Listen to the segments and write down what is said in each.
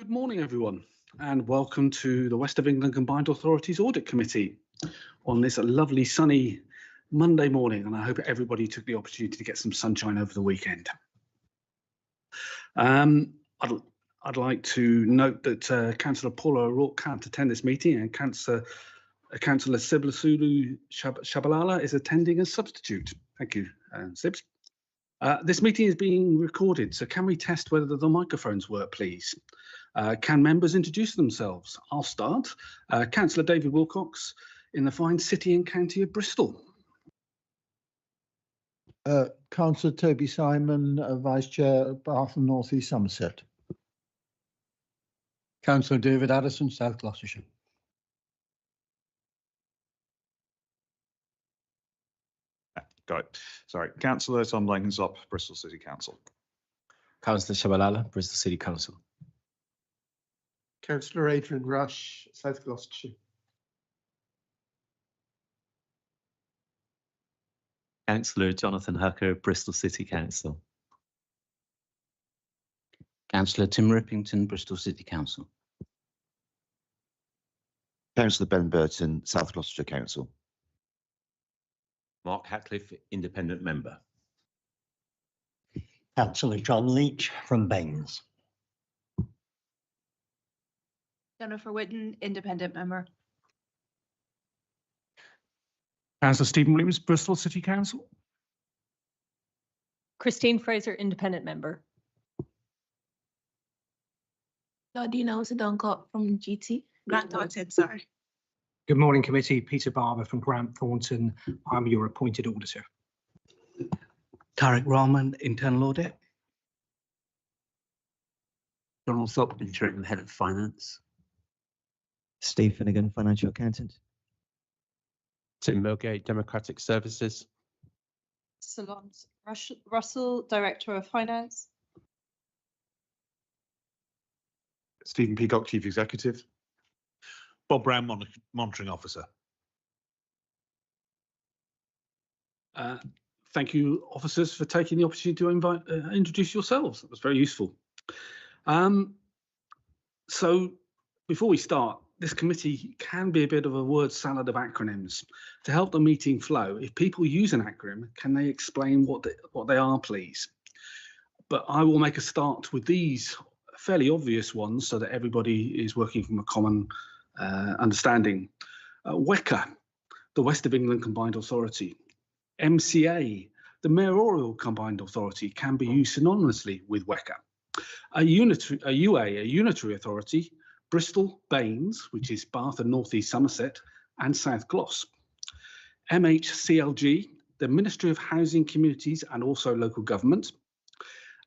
Good morning, everyone, and welcome to the West of England Combined Authorities Audit Committee on this lovely sunny Monday morning, and I hope everybody took the opportunity to get some sunshine over the weekend. I'd like to note that Councillor Paula O'Rourke can't attend this meeting, and Councillor Siblasulu Shabalala is attending as substitute. Thank you, Sibs. This meeting is being recorded, so can we test whether the microphones work, please? Can members introduce themselves? I'll start. Councillor David Wilcox in the fine city and county of Bristol. Councillor Toby Simon, Vice Chair, Bath and North East Somerset. Councillor David Addison, South Gloucestershire. Got it. Sorry, Councillor Tom Blenkinsop, Bristol City Council. Councillor Shabalala, Bristol City Council. Councillor Adrian Rush, South Gloucestershire. Councillor Jonathan Hucker, Bristol City Council. Councillor Tim Rippington, Bristol City Council. Councillor Ben Burton, South Gloucestershire Council. Mark Hatcliffe, Independent Member. Councillor John Leach from Baines. Jennifer Whitten, Independent Member. Councillor Stephen Williams, Bristol City Council. Christine Fraser, Independent Member. Dina Duncott from GT. Grant Thornton, sorry. Good morning, committee. Peter Barber from Grant Thornton. I'm your appointed auditor. Tarek Rahman, Internal Audit. Donald Thorpe, Interim Head of Finance. Steve Finnegan, Financial Accountant. Tim Milgate, Democratic Services. Salons Russell, Director of Finance. Stephen Peacock, Chief Executive. Bob Brown, Monitoring Officer. Thank you, officers, for taking the opportunity to introduce yourselves. That was very useful. So before we start, this committee can be a bit of a word salad of acronyms. To help the meeting flow, if people use an acronym, can they explain what they are, please? But I will make a start with these fairly obvious ones so that everybody is working from a common understanding. WECA, the West of England Combined Authority. MCA, the Mayoral Combined Authority, can be used synonymously with WECA. A unitary authority, Bristol, Baines, which is Bath and North East Somerset, and South Gloss. MHCLG, the Ministry of Housing, Communities and also Local Government.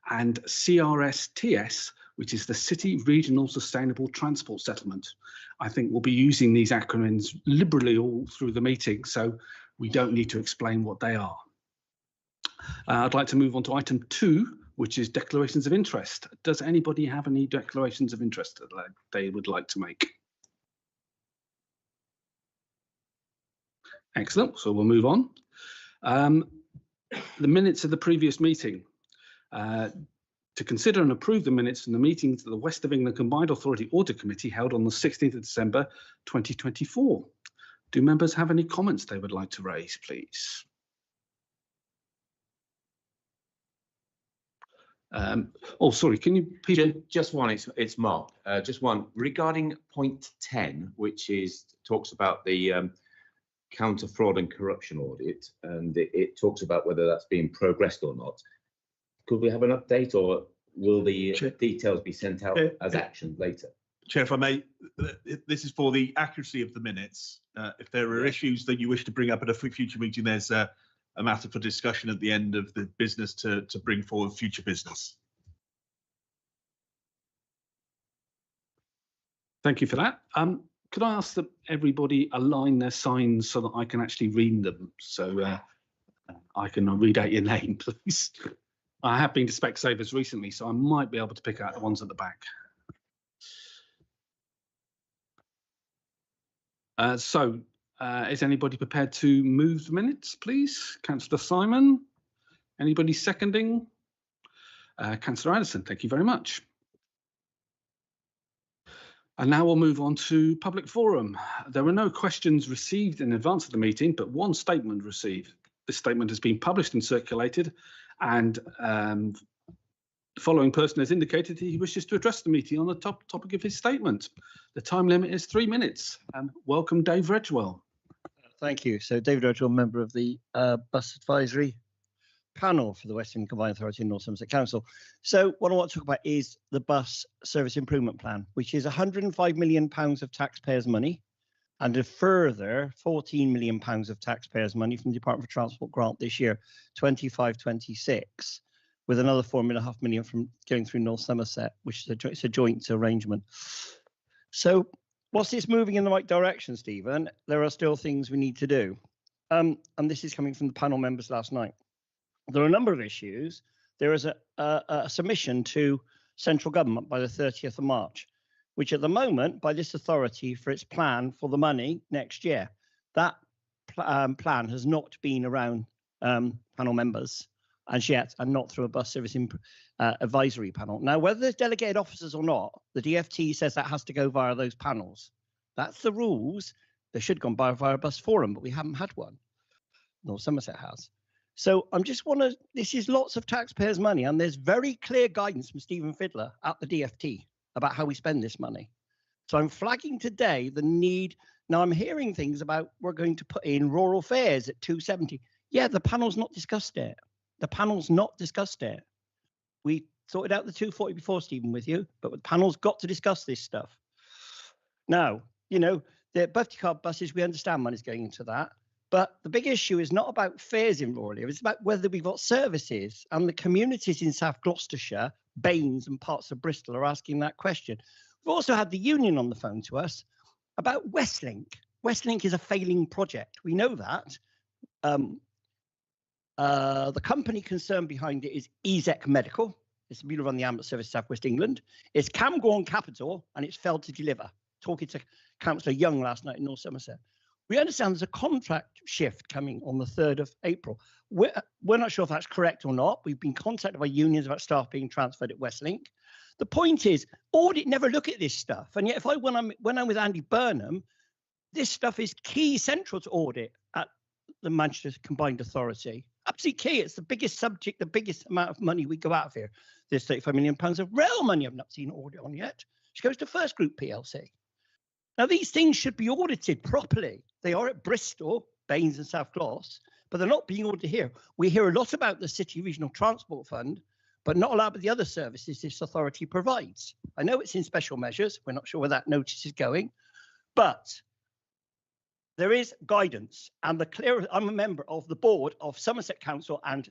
And CRSTS, which is the City Regional Sustainable Transport Settlement. I think we'll be using these acronyms liberally all through the meeting, so we don't need to explain what they are. I'd like to move on to item 2, which is declarations of interest. Does anybody have any declarations of interest that they would like to make? Excellent, so we'll move on. The minutes of the previous meeting. To consider and approve the minutes from the meetings of the West of England Combined Authority Audit Committee held on the 16th of December 2024. Do members have any comments they would like to raise, please? Oh, sorry, can you... Just one, it's Mark. Just one, regarding point 10, which talks about the counter fraud and corruption audit, and it talks about whether that's being progressed or not. Could we have an update, or will the details be sent out as action later? Chair, if I may, this is for the accuracy of the minutes. If there are issues that you wish to bring up at a future meeting, there's a matter for discussion at the end of the business to bring forward future business. Thank you for that. Could I ask that everybody align their signs so that I can actually read them? So I can read out your name, please. I have been to Specsavers recently, so I might be able to pick out the ones at the back. Is anybody prepared to move the minutes, please? Councillor Simon, anybody seconding? Councillor Addison, thank you very much. And now we'll move on to public forum. There were no questions received in advance of the meeting, but one statement received. This statement has been published and circulated, and the following person has indicated he wishes to address the meeting on the topic of his statement. The time limit is 3 minutes. Welcome, Dave Redgewell. Thank you. So David Redgewell, member of the Bus Advisory Panel for the West End Combined Authority and North Somerset Council. So what I want to talk about is the Bus Service Improvement Plan, which is £105 million of taxpayers' money and a further £14 million of taxpayers' money from the Department for Transport grant this year, 25-26, with another £4.5 million from going through North Somerset, which is it's a joint arrangement. So whilst it's moving in the right direction, Stephen, there are still things we need to do. And this is coming from the panel members last night. There are a number of issues. There is a submission to central government by the 30th of March, which at the moment, by this authority for its plan for the money next year, that plan has not been around panel members as yet, and not through a bus service advisory panel. Now, whether there's delegated officers or not, the DFT says that has to go via those panels. That's the rules. They should have gone via a bus forum, but we haven't had one. North Somerset has. So I'm just this is lots of taxpayers' money, and there's very clear guidance from Stephen Fiddler at the DFT about how we spend this money. So I'm flagging today the need. Now I'm hearing things about we're going to put in rural fares at 270. Yeah, the panel's not discussed it. The panel's not discussed it. We sorted out the 240 before, Stephen, with you, but the panel's got to discuss this stuff. Now, you know, the birthday card buses, we understand money's going into that. But the big issue is not about fares in rural areas, it's about whether we've got services. And the communities in South Gloucestershire, Baines and parts of Bristol are asking that question. We've also had the union on the phone to us about Westlink. Westlink is a failing project. We know that. The company concerned behind it is EZEC Medical. It's the Bureau run the ambulance service South West England. It's Camgorn Capital, and it's failed to deliver. Talking to Councillor Young last night in North Somerset. We understand there's a contract shift coming on the 3rd of April. We're not sure if that's correct or not. We've been contacted by unions about staff being transferred at Westlink. The point is, Audit never look at this stuff. And yet, when I'm with Andy Burnham, this stuff is key central to Audit at the Manchester Combined Authority. Absolutely key. It's the biggest subject, the biggest amount of money we go out of here. There's £35 million of rail money I've not seen Audit on yet, which goes to First Group PLC. Now, these things should be audited properly. They are at Bristol, Baines and South Gloss, but they're not being audited here. We hear a lot about the City Regional Transport Fund, but not a lot about the other services this authority provides. I know it's in special measures. We're not sure where that notice is going, but there is guidance. And I'm a member of the board of Somerset Council and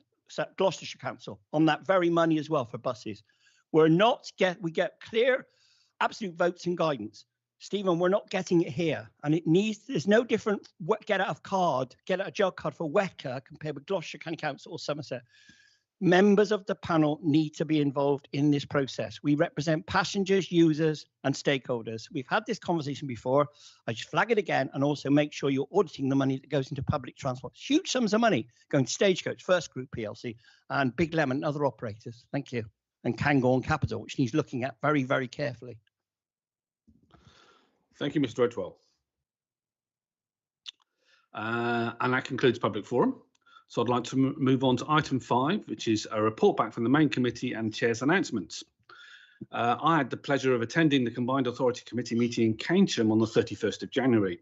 Gloucestershire Council on that very money as well for buses. We get clear, absolute votes and guidance. Stephen, we're not getting it here, and there's no different get out of jail card for WECA compared with Gloucestershire County Council or Somerset. Members of the panel need to be involved in this process. We represent passengers, users, and stakeholders. We've had this conversation before. I just flag it again, and also make sure you're auditing the money that goes into public transport. Huge sums of money going to Stagecoach, First Group PLC, and Big Lemon and other operators. Thank you. And Cairngorm Capital, which needs looking at very, very carefully. Thank you, Mr. Redgewell. And that concludes public forum. So I'd like to move on to item 5, which is a report back from the main committee and chair's announcements. I had the pleasure of attending the Combined Authority Committee meeting in Keynsham on the 31st of January.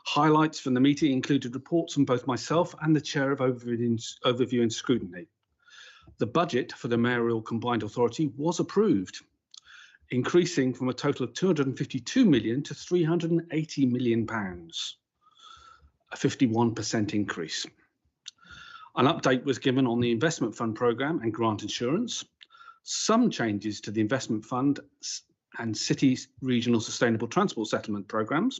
Highlights from the meeting included reports from both myself and the chair of Overview and Scrutiny. The budget for the Mayoral Combined Authority was approved, increasing from a total of £252 million to £380 million, a 51% increase. An update was given on the investment fund programme and grant insurance, some changes to the investment fund and city regional sustainable transport settlement programmes,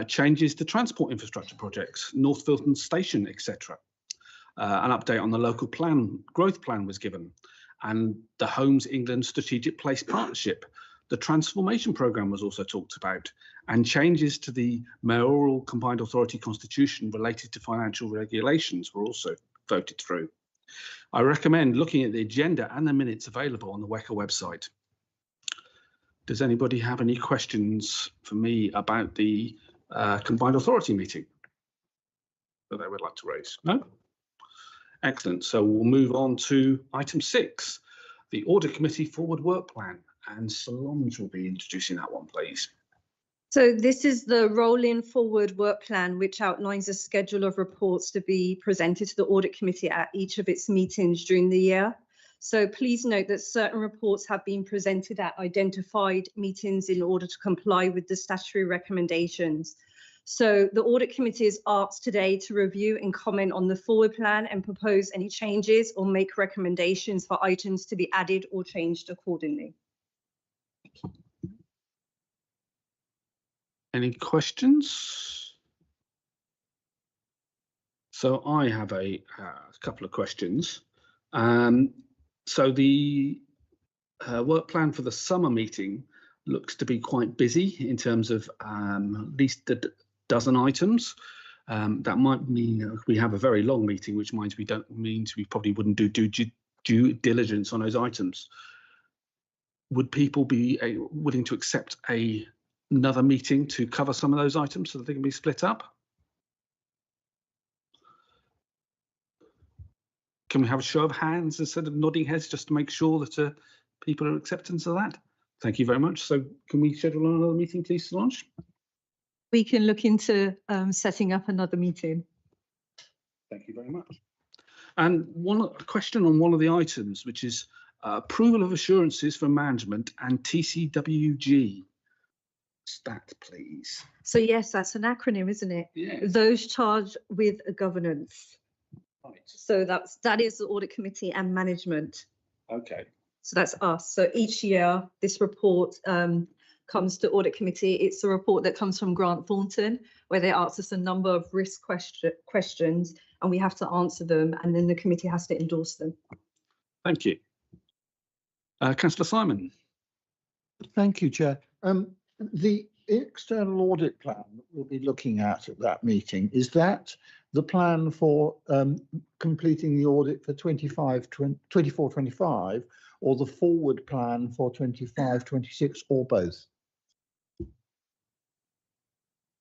changes to transport infrastructure projects, North Filton Station, etc. An update on the local growth plan was given, and the Homes England Strategic Place Partnership. The transformation programme was also talked about, and changes to the Mayoral Combined Authority Constitution related to financial regulations were also voted through. I recommend looking at the agenda and the minutes available on the WECA website. Does anybody have any questions for me about the combined authority meeting that they would like to raise? No? Excellent. So we'll move on to item 6, the Audit Committee Forward Work Plan. And Solange will be introducing that one, please. So this is the rolling forward work plan, which outlines a schedule of reports to be presented to the Audit Committee at each of its meetings during the year. So please note that certain reports have been presented at identified meetings in order to comply with the statutory recommendations. So the Audit Committee is asked today to review and comment on the forward plan and propose any changes or make recommendations for items to be added or changed accordingly. Any questions? So I have a couple of questions. So the work plan for the summer meeting looks to be quite busy in terms of at least a dozen items. That might mean we have a very long meeting, which means we probably wouldn't do due diligence on those items. Would people be willing to accept another meeting to cover some of those items so that they can be split up? Can we have a show of hands instead of nodding heads just to make sure that people are acceptance of that? Thank you very much. So can we schedule another meeting, please, Solange? We can look into setting up another meeting. Thank you very much. And a question on one of the items, which is approval of assurances for management and TCWG. Stat, please. So yes, that's an acronym, isn't it? Yeah. Those charged with governance. Right. So that is the Audit Committee and management. Okay. So that's us. So each year, this report comes to Audit Committee. It's a report that comes from Grant Thornton, where they ask us a number of risk questions, and we have to answer them, and then the committee has to endorse them. Thank you. Councillor Simon. Thank you, Chair. The external audit plan that we'll be looking at that meeting, is that the plan for completing the audit for 24-25, or the forward plan for 25-26, or both?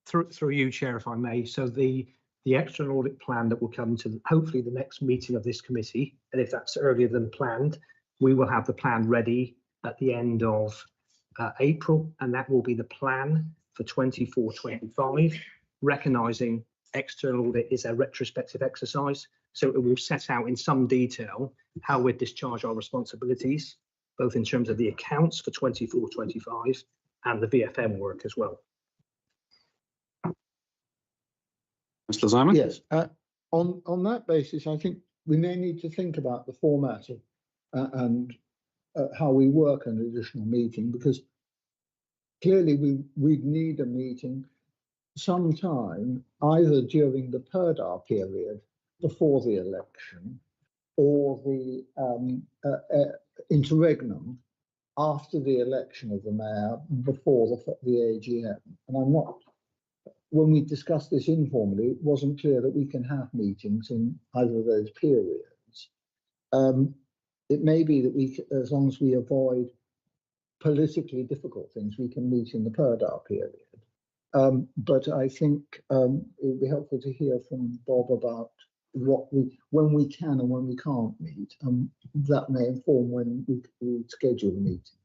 Through you, Chair, if I may. So the external audit plan that will come to hopefully the next meeting of this committee, and if that's earlier than planned, we will have the plan ready at the end of April, and that will be the plan for 24-25, recognising external audit is a retrospective exercise. So it will set out in some detail how we discharge our responsibilities, both in terms of the accounts for 24-25 and the VFM work as well. Mr. Simon? Yes. On that basis, I think we may need to think about the format and how we work an additional meeting, because clearly we'd need a meeting sometime either during the PERDAR period before the election or the interregnum after the election of the mayor before the AGM. And I'm not, when we discussed this informally, it wasn't clear that we can have meetings in either of those periods. It may be that we, as long as we avoid politically difficult things, we can meet in the PERDAR period. But I think it would be helpful to hear from Bob about when we can and when we can't meet. That may inform when we schedule the meeting.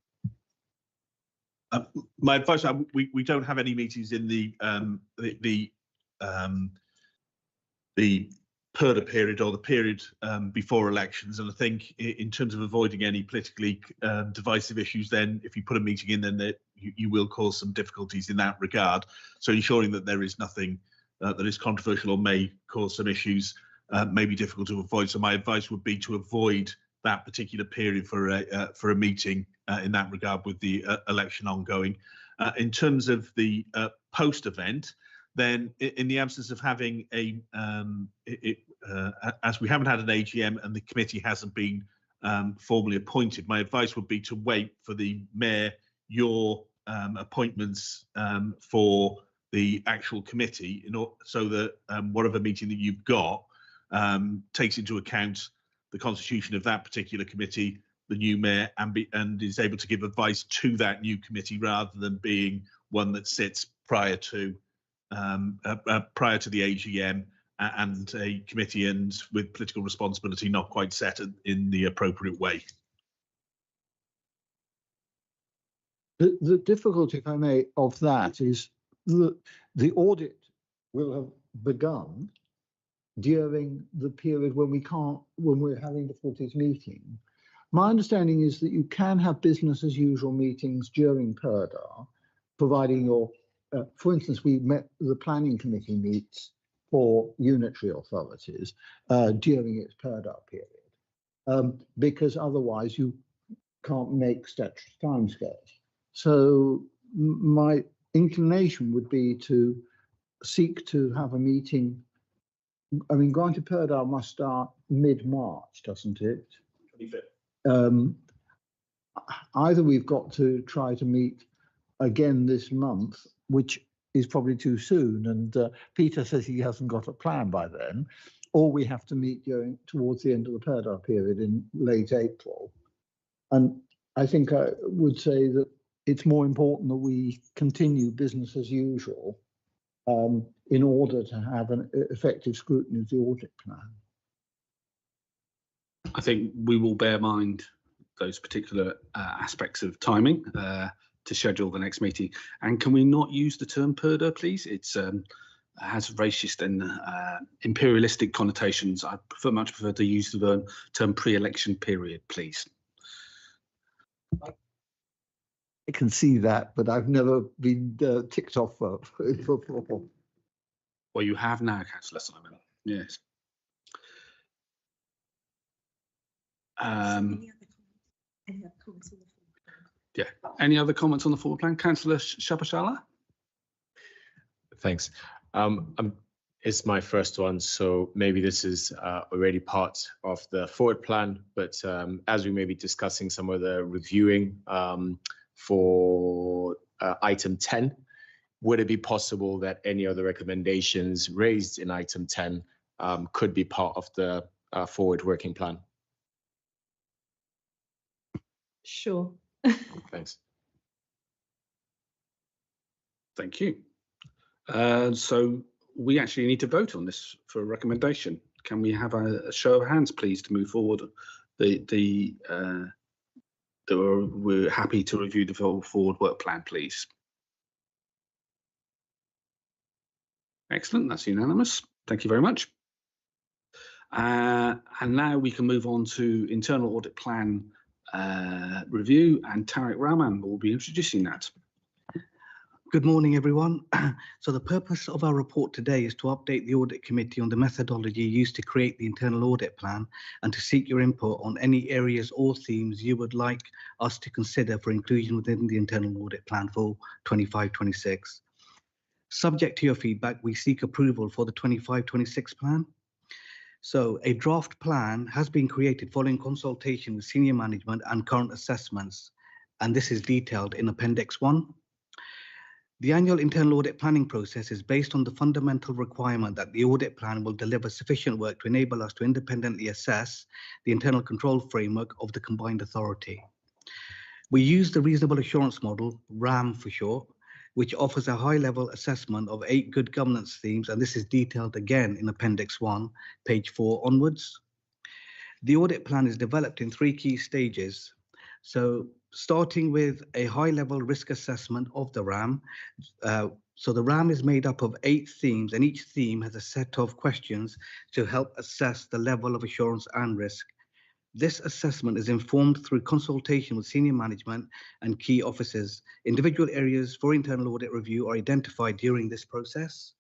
My advice: we don't have any meetings in the PERDA period or the period before elections, and I think in terms of avoiding any politically divisive issues, then if you put a meeting in, then you will cause some difficulties in that regard. So ensuring that there is nothing that is controversial or may cause some issues may be difficult to avoid. So my advice would be to avoid that particular period for a meeting in that regard with the election ongoing. In terms of the post event, then in the absence of having as we haven't had an AGM and the committee hasn't been formally appointed, my advice would be to wait for the mayor, your appointments for the actual committee, so that whatever meeting that you've got takes into account the constitution of that particular committee, the new mayor and is able to give advice to that new committee rather than being one that sits prior to the AGM and a committee and with political responsibility not quite set in the appropriate way. The difficulty, if I may, of that is that the audit will have begun during the period when we're having difficulties meeting. My understanding is that you can have business as usual meetings during PERDA, providing for instance, the planning committee meets for unitary authorities during its PERDA period, because otherwise you can't make statutory timescales. So my inclination would be to seek to have a meeting. I mean, granted, PERDA must start mid-March, doesn't it? 25th. Either we've got to try to meet again this month, which is probably too soon, and Peter says he hasn't got a plan by then, or we have to meet towards the end of the PERDA period in late April. And I think I would say that it's more important that we continue business as usual in order to have an effective scrutiny of the audit plan. I think we will bear mind those particular aspects of timing to schedule the next meeting. And can we not use the term PERDA, please? It's has racist and imperialistic connotations. I much prefer to use the term pre-election period, please. I can see that, but I've never been ticked off before. Well, you have now, Councillor Simon. Yes. Yeah. Any other comments on the forward plan, Councillor Shabashala? Thanks. It's my first one, so maybe this is already part of the forward plan, but as we may be discussing some of the reviewing for item 10, would it be possible that any of the recommendations raised in item 10 could be part of the forward working plan? Sure. Thanks. Thank you. So we actually need to vote on this for a recommendation. Can we have a show of hands, please, to move forward? We're happy to review the forward work plan, please. Excellent, that's unanimous. Thank you very much. And now we can move on to internal audit plan review, and Tariq Rahman will be introducing that. Good morning, everyone. So the purpose of our report today is to update the Audit Committee on the methodology used to create the internal audit plan and to seek your input on any areas or themes you would like us to consider for inclusion within the internal audit plan for 25-26. Subject to your feedback, we seek approval for the 25-26 plan. So a draft plan has been created following consultation with senior management and current assessments, and this is detailed in Appendix 1. The annual internal audit planning process is based on the fundamental requirement that the audit plan will deliver sufficient work to enable us to independently assess the internal control framework of the combined authority. We use the reasonable assurance model, RAM for short, which offers a high-level assessment of 8 good governance themes, and this is detailed again in Appendix 1, page 4 onwards. The audit plan is developed in 3 key stages. So starting with a high-level risk assessment of the RAM. So the RAM is made up of 8 themes, and each theme has a set of questions to help assess the level of assurance and risk. This assessment is informed through consultation with senior management and key officers. Individual areas for internal audit review are identified during this process.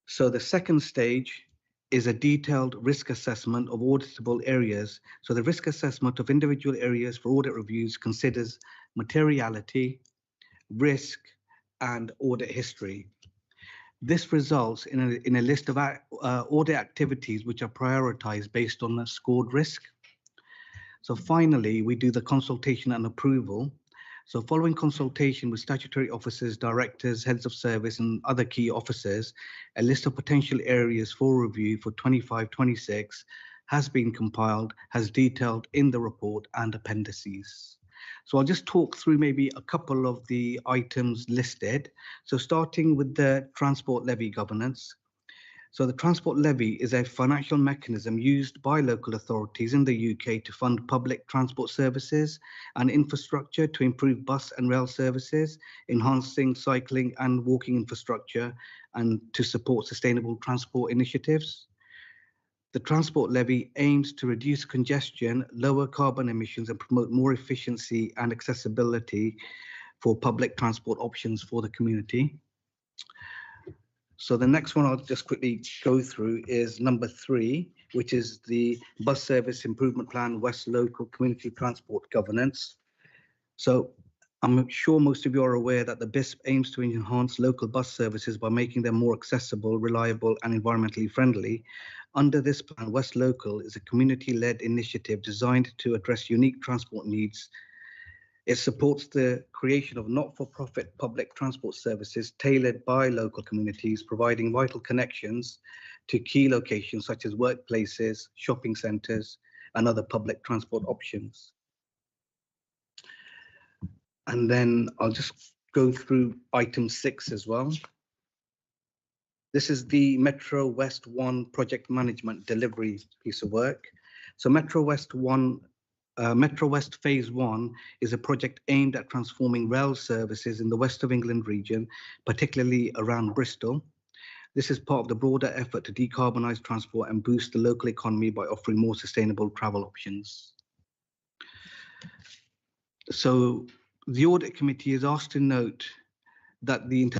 So the second stage is a detailed risk assessment of auditable areas. So the risk assessment of individual areas for audit reviews considers materiality, risk, and audit history. This results in a list of audit activities which are prioritized based on a scored risk. So finally, we do the consultation and approval. So following consultation with statutory officers, directors, heads of service, and other key officers, a list of potential areas for review for 25-26 has been compiled, has detailed in the report and appendices. So I'll just talk through maybe a couple of the items listed. So starting with the transport levy governance. So the transport levy is a financial mechanism used by local authorities in the UK to fund public transport services and infrastructure to improve bus and rail services, enhancing cycling and walking infrastructure, and to support sustainable transport initiatives. The transport levy aims to reduce congestion, lower carbon emissions, and promote more efficiency and accessibility for public transport options for the community. So the next one I'll just quickly go through is number 3, which is the Bus Service Improvement Plan West Local Community Transport Governance. So I'm sure most of you are aware that the BISP aims to enhance local bus services by making them more accessible, reliable, and environmentally friendly. Under this plan, West Local is a community-led initiative designed to address unique transport needs. It supports the creation of not-for-profit public transport services tailored by local communities, providing vital connections to key locations such as workplaces, shopping centres, and other public transport options. And then I'll just go through item 6 as well. This is the Metro West 1 project management delivery piece of work. So Metro West Phase 1 is a project aimed at transforming rail services in the West of England region, particularly around Bristol. This is part of the broader effort to decarbonise transport and boost the local economy by offering more sustainable travel options. So the Audit Committee is asked to note that the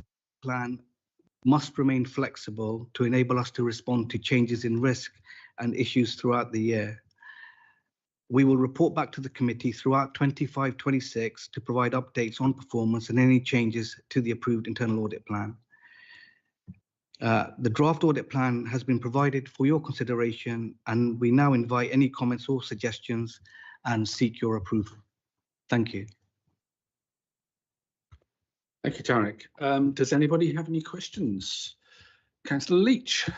plan must remain flexible to enable us to respond to changes in risk and issues throughout the year. We will report back to the committee throughout 25-26 to provide updates on performance and any changes to the approved internal audit plan. The draft audit plan has been provided for your consideration, and we now invite any comments or suggestions and seek your approval. Thank you. Thank you, Tarek. Does anybody have any questions? Councillor Leach.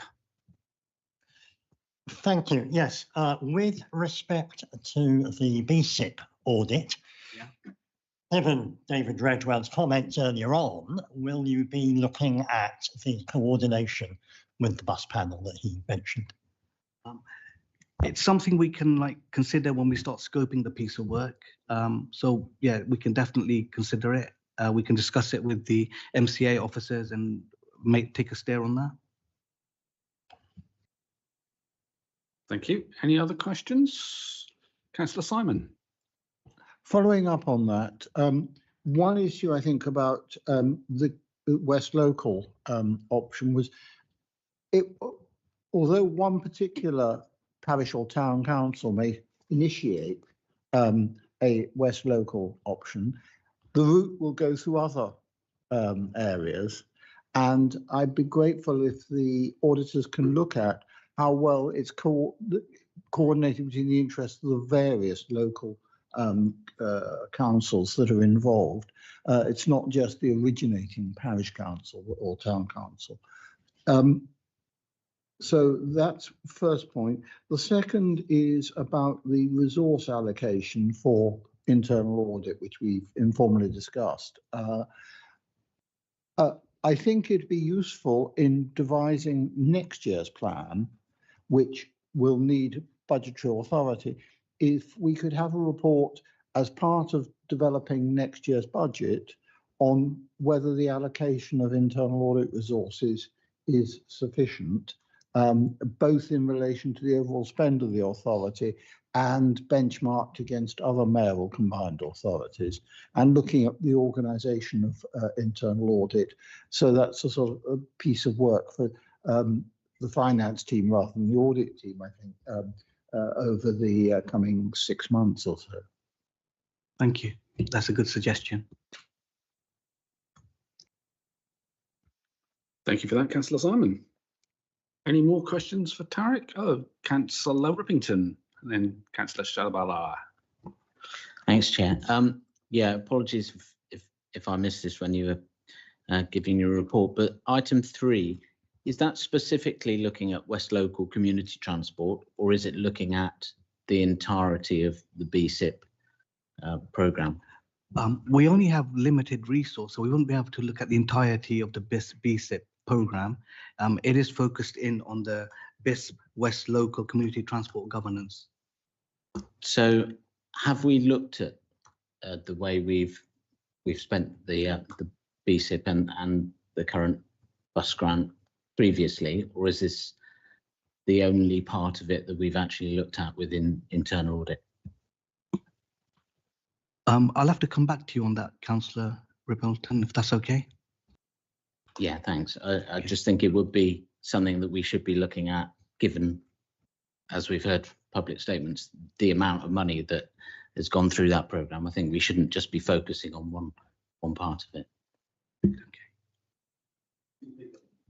Thank you. Yes, with respect to the BSIP audit, given David Redwell's comments earlier on, will you be looking at the coordination with the bus panel that he mentioned? It's something we can consider when we start scoping the piece of work. So yeah, we can definitely consider it. We can discuss it with the MCA officers and take a steer on that. Thank you. Any other questions? Councillor Simon. Following up on that, one issue I think about the West Local option was, although one particular parish or town council may initiate a West Local option, the route will go through other areas, and I'd be grateful if the auditors can look at how well it's coordinated between the interests of the various local councils that are involved. It's not just the originating parish council or town council. So that's first point. The second is about the resource allocation for internal audit, which we've informally discussed. I think it'd be useful in devising next year's plan, which will need budgetary authority, if we could have a report as part of developing next year's budget on whether the allocation of internal audit resources is sufficient, both in relation to the overall spend of the authority and benchmarked against other mayoral combined authorities, and looking at the organisation of internal audit. So that's a sort of a piece of work for the finance team rather than the audit team, I think, over the coming 6 months or so. Thank you. That's a good suggestion. Thank you for that, Councillor Simon. Any more questions for Tarek? Oh, Councillor Rippington, and then Councillor Shalabala. Thanks, Chair. Yeah, apologies if I missed this when you were giving your report, but item 3 Is that specifically looking at West Local Community Transport, or is it looking at the entirety of the BSIP programme? We only have limited resource, so we won't be able to look at the entirety of the BSIP programme. It is focused in on the BISP West Local Community Transport Governance. So have we looked at the way we've spent the BSIP and the current bus grant previously, or is this the only part of it that we've actually looked at within internal audit? I'll have to come back to you on that, Councillor Rippleton, if that's okay. Yeah, thanks. I just think it would be something that we should be looking at, given, as we've heard public statements, the amount of money that has gone through that programme. I think we shouldn't just be focusing on one part of it.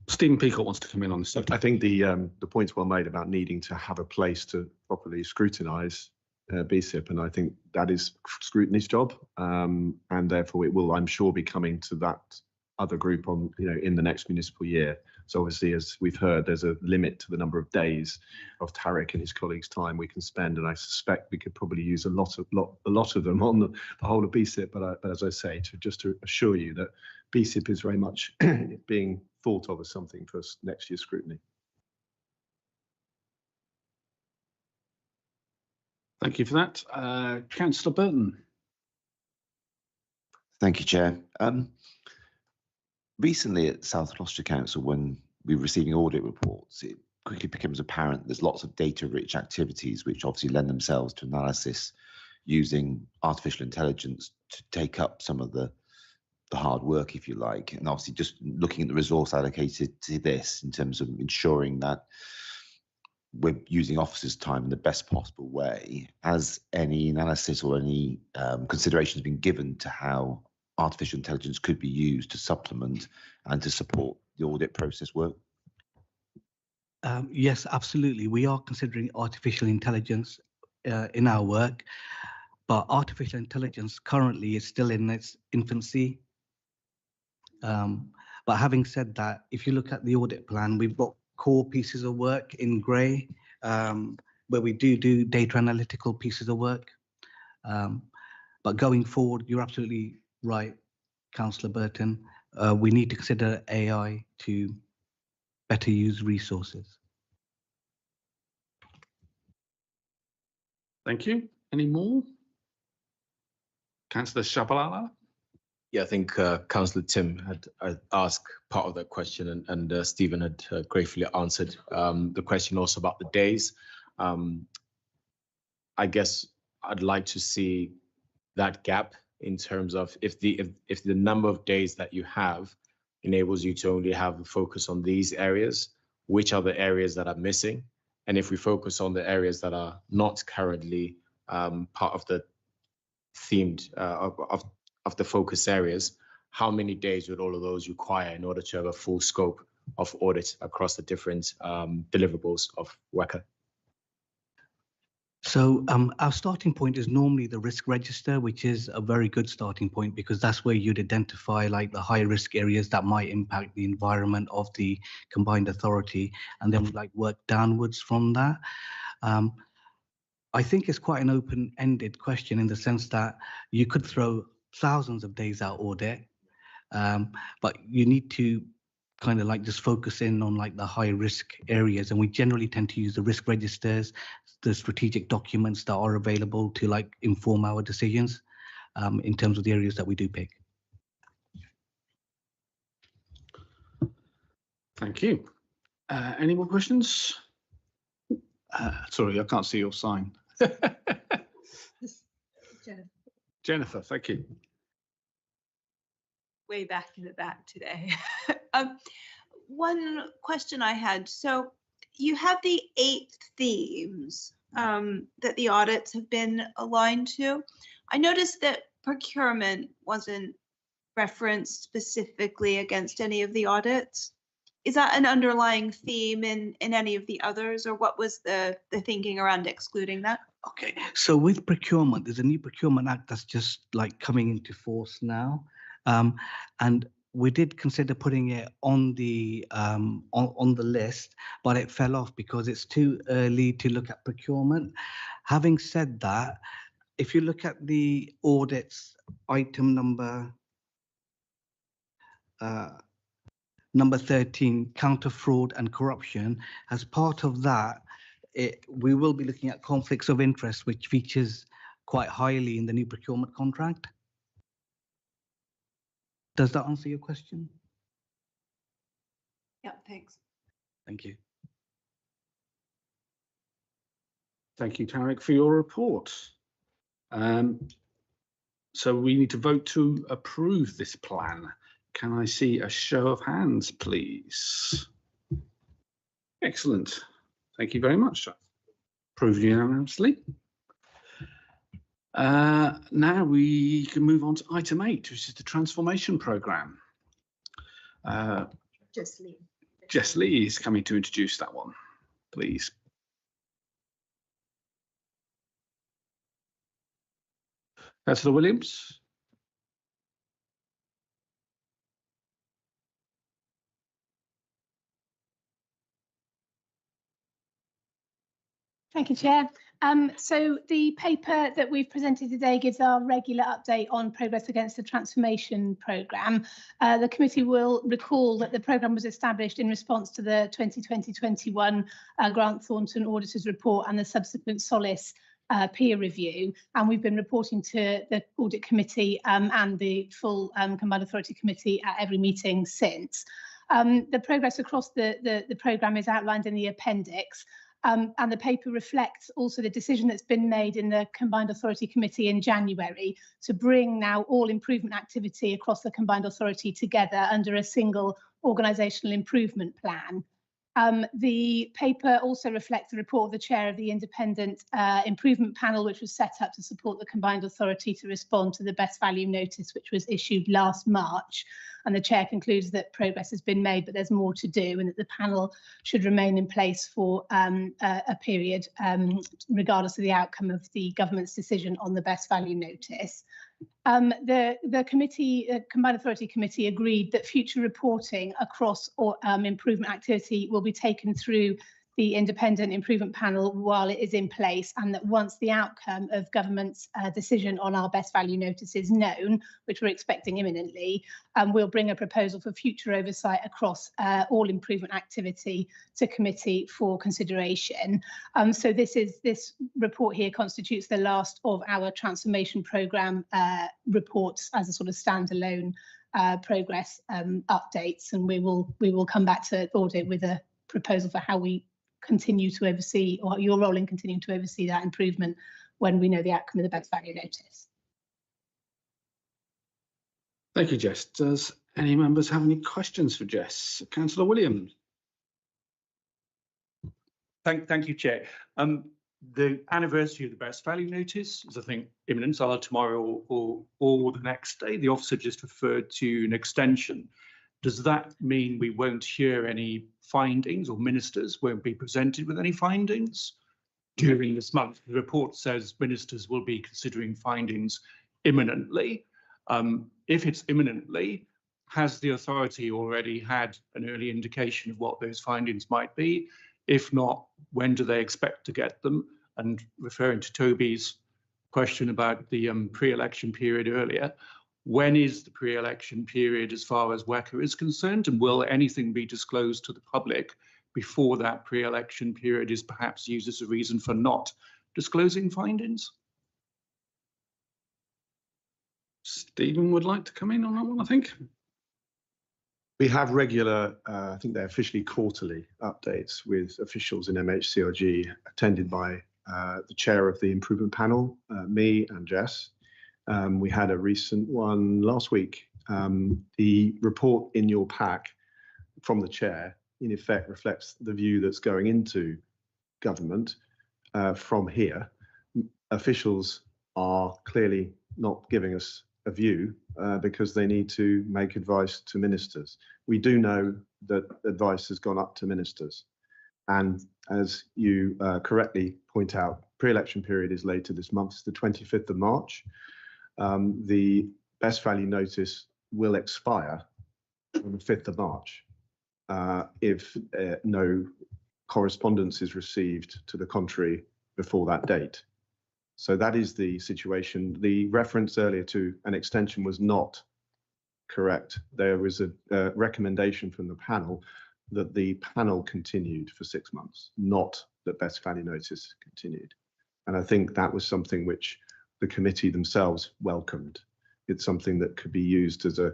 Stephen Peacock wants to come in on this. I think the point's well made about needing to have a place to properly scrutinise BSIP, and I think that is scrutiny's job, and therefore it will, I'm sure, be coming to that other group on, in the next municipal year. So obviously, as we've heard, there's a limit to the number of days of Tarek and his colleagues' time we can spend, and I suspect we could probably use a lot of them on the whole of BSIP. But as I say, to assure you that BSIP is very much being thought of as something for next year's scrutiny. Thank you for that. Councillor Burton. Thank you, Chair. Recently at South Gloucestershire Council, when we were receiving audit reports, it quickly becomes apparent there's lots of data-rich activities which obviously lend themselves to analysis using artificial intelligence to take up some of the hard work, if you like. And obviously just looking at the resource allocated to this in terms of ensuring that we're using officers' time in the best possible way. Has any analysis or any considerations been given to how artificial intelligence could be used to supplement and to support the audit process work? Yes, absolutely. We are considering artificial intelligence in our work, but artificial intelligence currently is still in its infancy. But having said that, if you look at the audit plan, we've got core pieces of work in grey, where we do data analytical pieces of work. But going forward, you're absolutely right, Councillor Burton. We need to consider AI to better use resources. Thank you. Any more? Councillor Shabalala. Yeah, I think Councillor Tim had asked part of that question, and Stephen had gratefully answered the question also about the days. I guess I'd like to see that gap in terms of if the number of days that you have enables you to only have a focus on these areas, which are the areas that are missing? And if we focus on the areas that are not currently part of the themed of the focus areas, how many days would all of those require in order to have a full scope of audit across the different deliverables of WECA? So our starting point is normally the risk register, which is a very good starting point because that's where you'd identify like the high risk areas that might impact the environment of the combined authority, and then like work downwards from that. I think it's quite an open-ended question in the sense that you could throw thousands of days out audit, but you need to kind of like just focus in on like the high risk areas, and we generally tend to use the risk registers, the strategic documents that are available to like inform our decisions in terms of the areas that we do pick. Thank you. Any more questions? Sorry, I can't see your sign. Jennifer, thank you. Way back in the back today. One question I had, so you have the 8 themes that the audits have been aligned to. I noticed that procurement wasn't referenced specifically against any of the audits. Is that an underlying theme in any of the others, or what was the thinking around excluding that? Okay, so with procurement, there's a new Procurement Act that's just like coming into force now. And we did consider putting it on the list, but it fell off because it's too early to look at procurement. Having said that, if you look at the audits item number 13, counter fraud and corruption, as part of that, we will be looking at conflicts of interest, which features quite highly in the new procurement contract. Does that answer your question? Yeah, thanks. Thank you. Thank you, Tarek, for your report. So we need to vote to approve this plan. Can I see a show of hands, please? Excellent. Thank you very much. Approved unanimously. Now we can move on to item 8, which is the transformation programme. Jess Lee is coming to introduce that one, please. Councillor Williams. Thank you, Chair. So the paper that we've presented today gives our regular update on progress against the transformation programme. The committee will recall that the programme was established in response to the 2020-21 Grant Thornton Auditor's Report and the subsequent Solace peer review, and we've been reporting to the Audit Committee and the full Combined Authority Committee at every meeting since. The progress across the programme is outlined in the appendix. And the paper reflects also the decision that's been made in the Combined Authority Committee in January to bring now all improvement activity across the Combined Authority together under a single organisational improvement plan. The paper also reflects the report of the chair of the Independent Improvement Panel, which was set up to support the Combined Authority to respond to the Best Value Notice, which was issued last March. And the chair concludes that progress has been made, but there's more to do, and that the panel should remain in place for a period, regardless of the outcome of the government's decision on the Best Value Notice. The committee, Combined Authority Committee, agreed that future reporting across improvement activity will be taken through the Independent Improvement Panel while it is in place, and that once the outcome of government's decision on our Best Value Notice is known, which we're expecting imminently, we'll bring a proposal for future oversight across all improvement activity to committee for consideration. So this report here constitutes the last of our transformation programme reports as a sort of standalone progress updates, and we will come back to Audit with a proposal for how we continue to oversee, or your role in continuing to oversee that improvement when we know the outcome of the Best Value Notice. Thank you, Jess. Does any members have any questions for Jess? Councillor Williams. Thank you, Chair. The anniversary of the Best Value Notice is, I think, imminent, either tomorrow or the next day. The officer just referred to an extension. Does that mean we won't hear any findings, or ministers won't be presented with any findings during this month? The report says ministers will be considering findings imminently. If it's imminently, has the authority already had an early indication of what those findings might be? If not, when do they expect to get them? And referring to Toby's question about the pre-election period earlier, when is the pre-election period as far as WECA is concerned, and will anything be disclosed to the public before that pre-election period is perhaps used as a reason for not disclosing findings? Stephen would like to come in on that one, I think. We have regular, I think they're officially quarterly updates with officials in MHCRG, attended by the chair of the improvement panel, me and Jess. We had a recent one last week. The report in your pack from the chair, in effect, reflects the view that's going into government from here. Officials are clearly not giving us a view because they need to make advice to ministers. We do know that advice has gone up to ministers. And as you correctly point out, pre-election period is later this month, it's the 25th of March. The Best Value Notice will expire on the 5th of March if no correspondence is received to the contrary before that date. So that is the situation. The reference earlier to an extension was not correct. There was a recommendation from the panel that the panel continued for 6 months, not that best value notice continued. And I think that was something which the committee themselves welcomed. It's something that could be used as a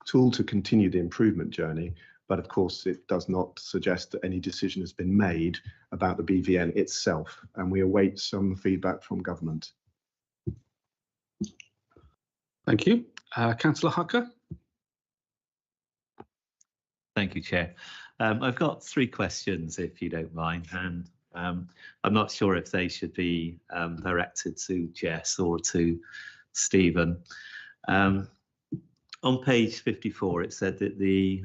tool to continue the improvement journey. But of course, it does not suggest that any decision has been made about the BVN itself. And we await some feedback from government. Thank you. Councillor Hucker. Thank you, Chair. I've got 3 questions, if you don't mind, and I'm not sure if they should be directed to Jess or to Stephen. On page 54, it said that the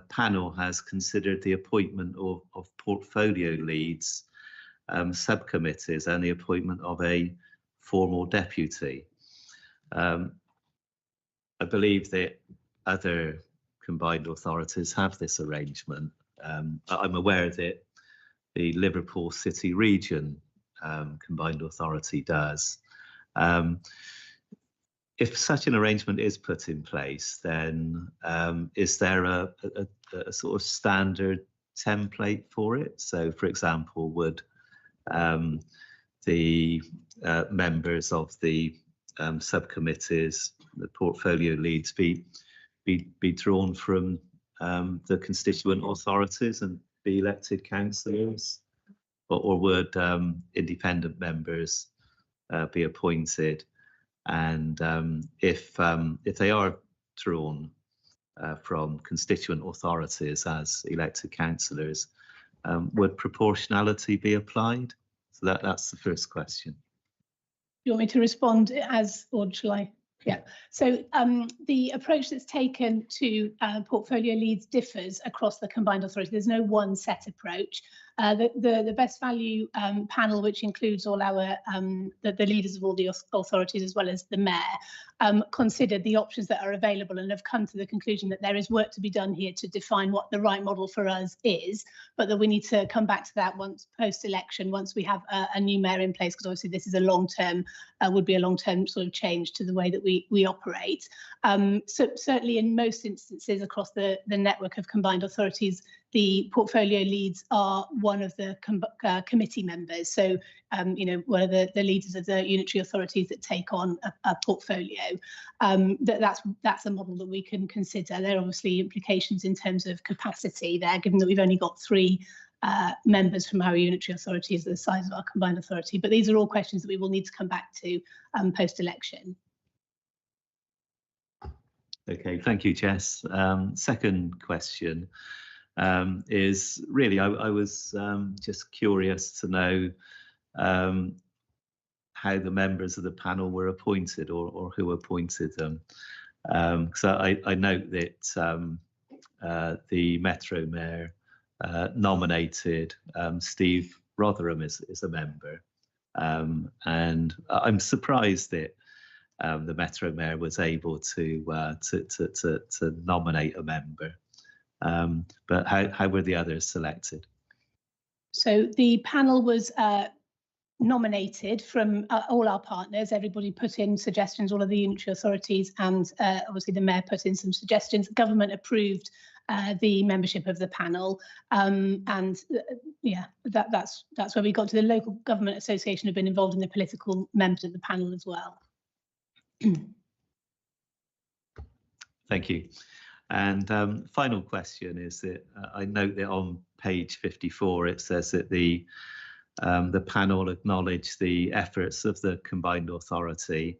panel has considered the appointment of portfolio leads, subcommittees, and the appointment of a formal deputy. I believe that other combined authorities have this arrangement. I'm aware that the Liverpool City Region Combined Authority does. If such an arrangement is put in place, then is there a sort of standard template for it? So, for example, would the members of the subcommittees, the portfolio leads, be drawn from the constituent authorities and be elected councillors, or would independent members be appointed? And if they are drawn from constituent authorities as elected councillors, would proportionality be applied? So that's the first question. You want me to respond as, or shall I? Yeah, so the approach that's taken to portfolio leads differs across the combined authority. There's no one set approach. The best value panel, which includes all our the leaders of all the authorities as well as the mayor, considered the options that are available and have come to the conclusion that there is work to be done here to define what the right model for us is, but that we need to come back to that once post-election, once we have a new mayor in place, because obviously this is a long-term, would be a long-term sort of change to the way that we operate. So certainly in most instances across the network of combined authorities, the portfolio leads are one of the committee members. So, you know, one of the leaders of the unitary authorities that take on a portfolio. That's a model that we can consider. There are obviously implications in terms of capacity there, given that we've only got 3 members from our unitary authorities, the size of our combined authority. But these are all questions that we will need to come back to post-election. Okay, thank you, Jess. Second question is really, I was just curious to know how the members of the panel were appointed, or who appointed them. So I note that the Metro Mayor nominated Steve Rotherham as a member, and I'm surprised that the Metro Mayor was able to nominate a member. But how were the others selected? So the panel was nominated from all our partners. Everybody put in suggestions, all of the unitary authorities, and obviously the mayor put in some suggestions. Government approved the membership of the panel, and yeah, that's where we got to. The Local Government Association have been involved in the political members of the panel as well. Thank you. And final question is that I note that on page 54 it says that the panel acknowledged the efforts of the combined authority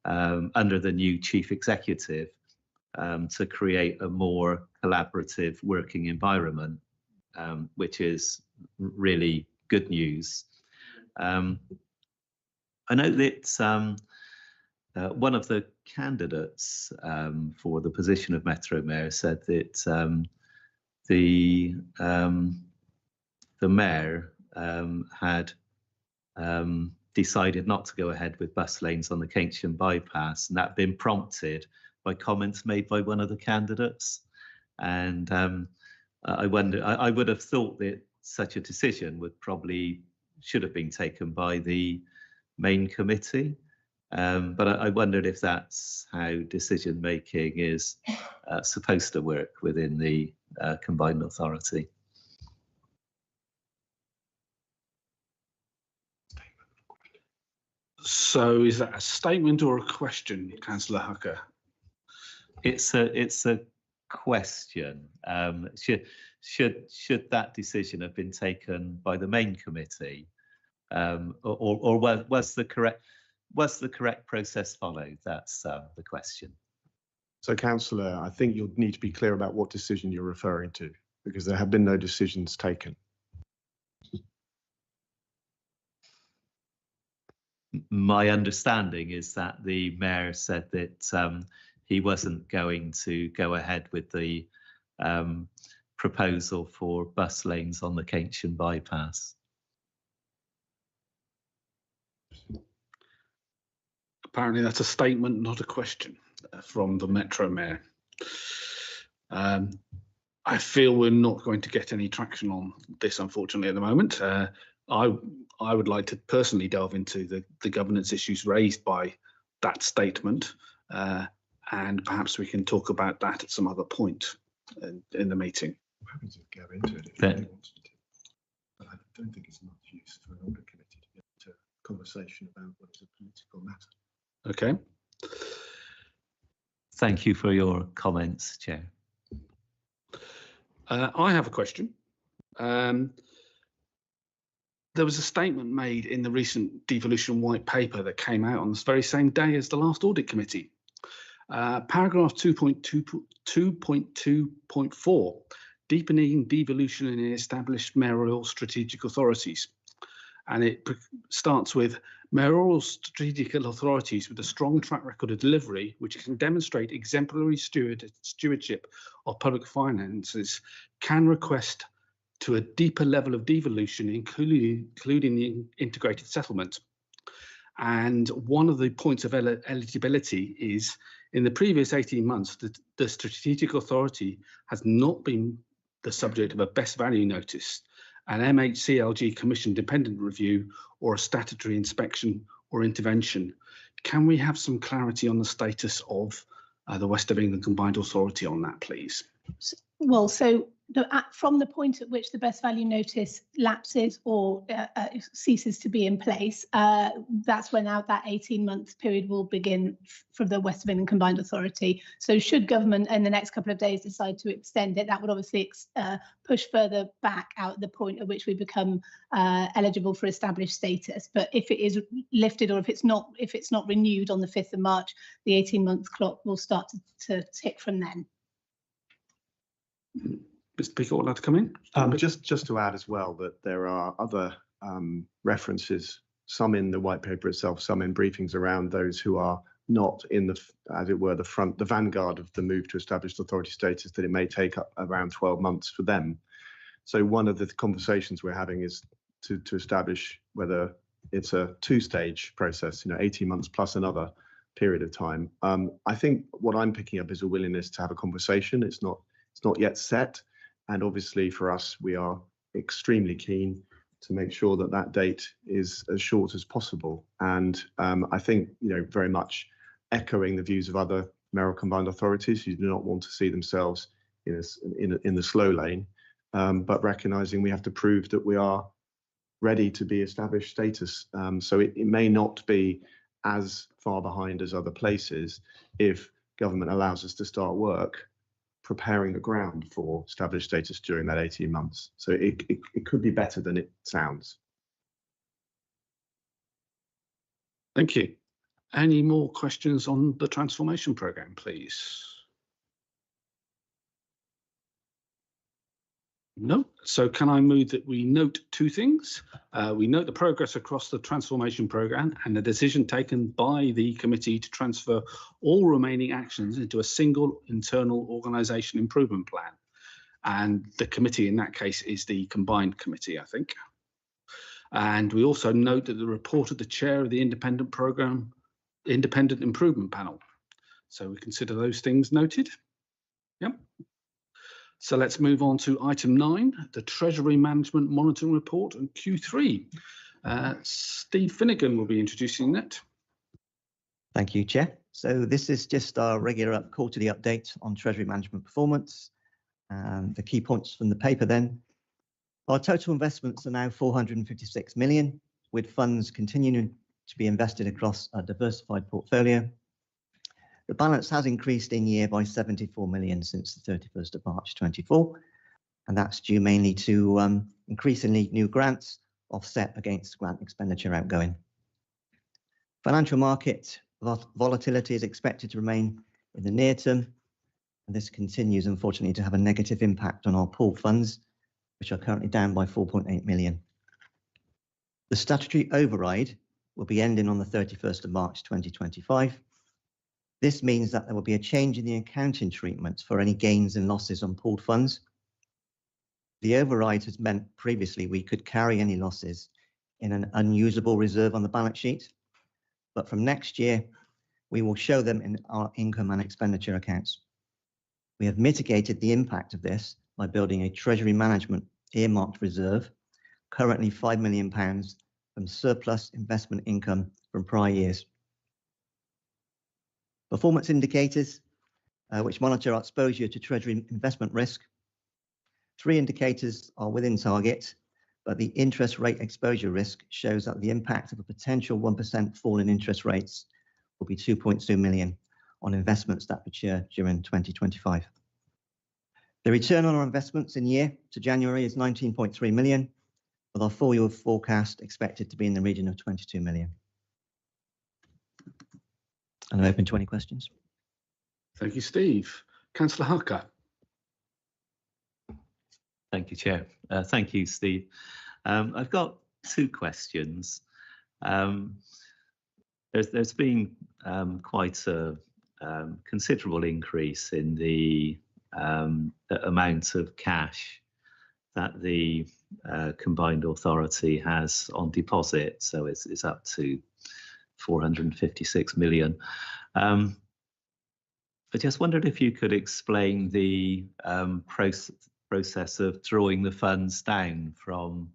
under the new chief executive to create a more collaborative working environment, which is really good news. I know that one of the candidates for the position of Metro Mayor said that the mayor had decided not to go ahead with bus lanes on the Keynsham bypass, and that had been prompted by comments made by one of the candidates. And I wonder, I would have thought that such a decision should have been taken by the main committee. But I wondered if that's how decision making is supposed to work within the combined authority. So is that a statement or a question, Councillor Hucker? It's a question. Should that decision have been taken by the main committee, or was the correct process followed? That's the question. So, Councillor, I think you'll need to be clear about what decision you're referring to, because there have been no decisions taken. My understanding is that the mayor said that he wasn't going to go ahead with the proposal for bus lanes on the Keynsham bypass. Apparently that's a statement, not a question, from the Metro Mayor. I feel we're not going to get any traction on this, unfortunately, at the moment. I would like to personally delve into the governance issues raised by that statement, and perhaps we can talk about that at some other point in the meeting. I'm happy to go into it if they want to, but I don't think it's much use for an audit committee to get into a conversation about what is a political matter. Okay. Thank you for your comments, Chair. I have a question. There was a statement made in the recent devolution white paper that came out on this very same day as the last audit committee. Paragraph 2.2.4, deepening devolution in established mayoral strategic authorities. And it starts with mayoral strategic authorities with a strong track record of delivery, which can demonstrate exemplary stewardship of public finances, can request to a deeper level of devolution, including the integrated settlement. And one of the points of eligibility is, in the previous 18 months, the strategic authority has not been the subject of a best value notice, an MHCLG Commission dependent review, or a statutory inspection or intervention. Can we have some clarity on the status of the West of England Combined Authority on that, please? Well, so from the point at which the best value notice lapses or ceases to be in place, that's when that 18-month period will begin for the West of England Combined Authority. So should government in the next couple of days decide to extend it, that would obviously push further back out at the point at which we become eligible for established status. But if it is lifted, or if it's not renewed on the 5th of March, the 18-month clock will start to tick from then. Mr. Pickett would like to come in? Just to add as well that there are other references, some in the white paper itself, some in briefings around those who are not in the, as it were, the vanguard of the move to established authority status, that it may take up around 12 months for them. So one of the conversations we're having is to establish whether it's a two-stage process, 18 months plus another period of time. I think what I'm picking up is a willingness to have a conversation. It's not yet set. And obviously for us, we are extremely keen to make sure that that date is as short as possible. And I think, very much echoing the views of other mayoral combined authorities who do not want to see themselves in the slow lane, but recognising we have to prove that we are ready to be established status. So it may not be as far behind as other places if government allows us to start work preparing the ground for established status during that 18 months. So it could be better than it sounds. Thank you. Any more questions on the transformation programme, please? No. So can I move that we note two things? We note the progress across the transformation programme and the decision taken by the committee to transfer all remaining actions into a single internal organisation improvement plan. And the committee in that case is the combined committee, I think. And we also note that the report of the chair of the independent improvement panel. So we consider those things noted. Yep. So let's move on to item 9, the Treasury Management Monitoring Report and Q3. Steve Finnegan will be introducing that. Thank you, Chair. So this is just our regular quarterly update on Treasury management performance. The key points from the paper then. Our total investments are now 456 million, with funds continuing to be invested across a diversified portfolio. The balance has increased in year by 74 million since the 31st of March 24, and that's due mainly to increasingly new grants offset against grant expenditure outgoing. Financial market volatility is expected to remain in the near term, and this continues, unfortunately, to have a negative impact on our pooled funds, which are currently down by 4.8 million. The statutory override will be ending on the 31st of March 2025. This means that there will be a change in the accounting treatment for any gains and losses on pooled funds. The override has meant previously we could carry any losses in an unusable reserve on the balance sheet, but from next year, we will show them in our income and expenditure accounts. We have mitigated the impact of this by building a Treasury management earmarked reserve, currently £5 million from surplus investment income from prior years. Performance indicators, which monitor our exposure to Treasury investment risk. 3 indicators are within target, but the interest rate exposure risk shows that the impact of a potential 1% fall in interest rates will be 2.2 million on investments that mature during 2025. The return on our investments in year to January is 19.3 million, with our full year forecast expected to be in the region of 22 million. And I'm open to any questions. Thank you, Steve. Councillor Harker. Thank you, Chair. Thank you, Steve. I've got 2 questions. There's been quite a considerable increase in the amount of cash that the combined authority has on deposit, so it's up to 456 million. I just wondered if you could explain the process of drawing the funds down from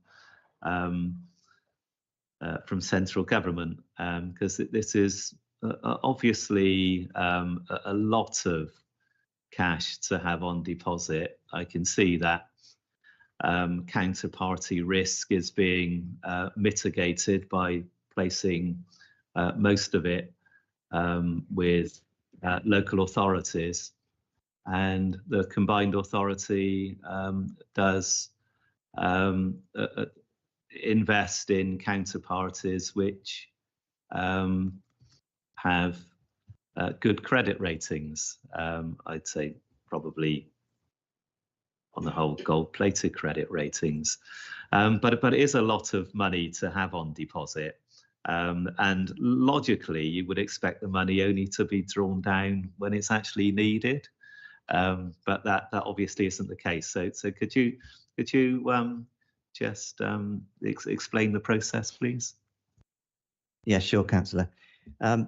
central government, because this is obviously a lot of cash to have on deposit. I can see that counterparty risk is being mitigated by placing most of it with local authorities, and the combined authority does invest in counterparties which have good credit ratings. I'd say probably on the whole gold-plated credit ratings, but it is a lot of money to have on deposit, and logically you would expect the money only to be drawn down when it's actually needed, but that obviously isn't the case. So could you just explain the process, please? Yeah, sure, Councillor.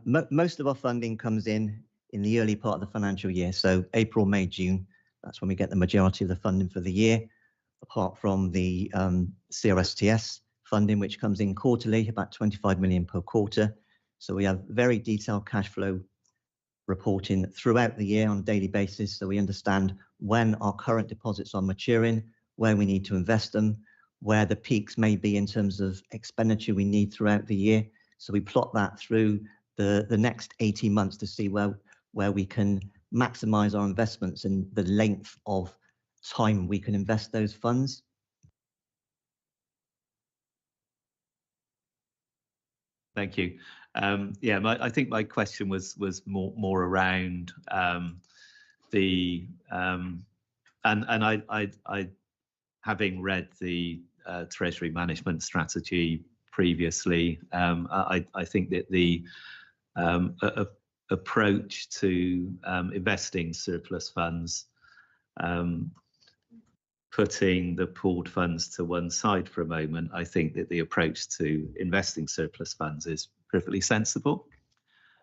Most of our funding comes in the early part of the financial year, so April, May, June. That's when we get the majority of the funding for the year, apart from the CRSTS funding, which comes in quarterly, about 25 million per quarter. So we have very detailed cash flow reporting throughout the year on a daily basis, so we understand when our current deposits are maturing, where we need to invest them, where the peaks may be in terms of expenditure we need throughout the year. So we plot that through the next 18 months to see where we can maximize our investments and the length of time we can invest those funds. Thank you. Yeah, I think my question was more around the and I having read the Treasury management strategy previously, I think that the approach to investing surplus funds, putting the pooled funds to one side for a moment, I think that the approach to investing surplus funds is perfectly sensible.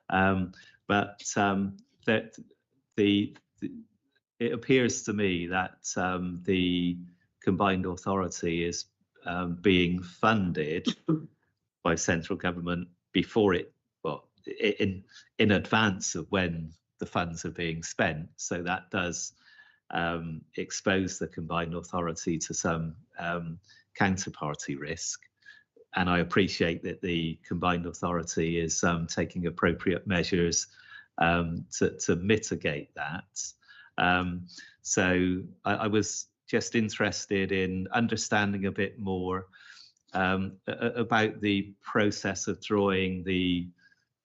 But that it appears to me that the combined authority is being funded by central government before it, well, in advance of when the funds are being spent. So that does expose the combined authority to some counterparty risk. And I appreciate that the combined authority is taking appropriate measures to mitigate that. So I was just interested in understanding a bit more about the process of drawing the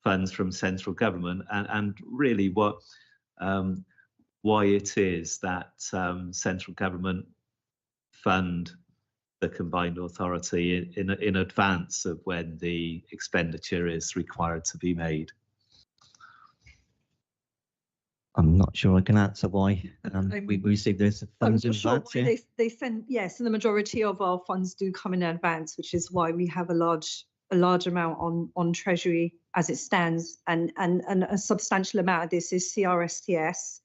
funds from central government and really what why it is that central government fund the combined authority in advance of when the expenditure is required to be made. I'm not sure I can answer why we receive those funds in advance. Sure why they send, yes, and the majority of our funds do come in advance, which is why we have a large amount on Treasury as it stands, and a substantial amount of this is CRSTS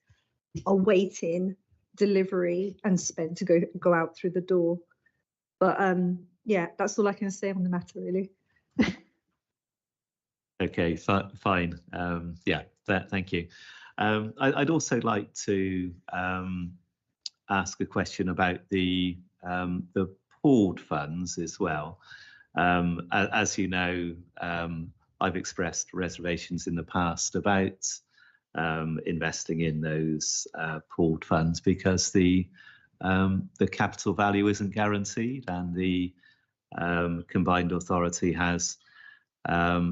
awaiting delivery and spend to go out through the door. But yeah, that's all I can say on the matter, really. Okay, fine. Yeah, thank you. I'd also like to ask a question about the pooled funds as well. As you know, I've expressed reservations in the past about investing in those pooled funds because the capital value isn't guaranteed, and the combined authority has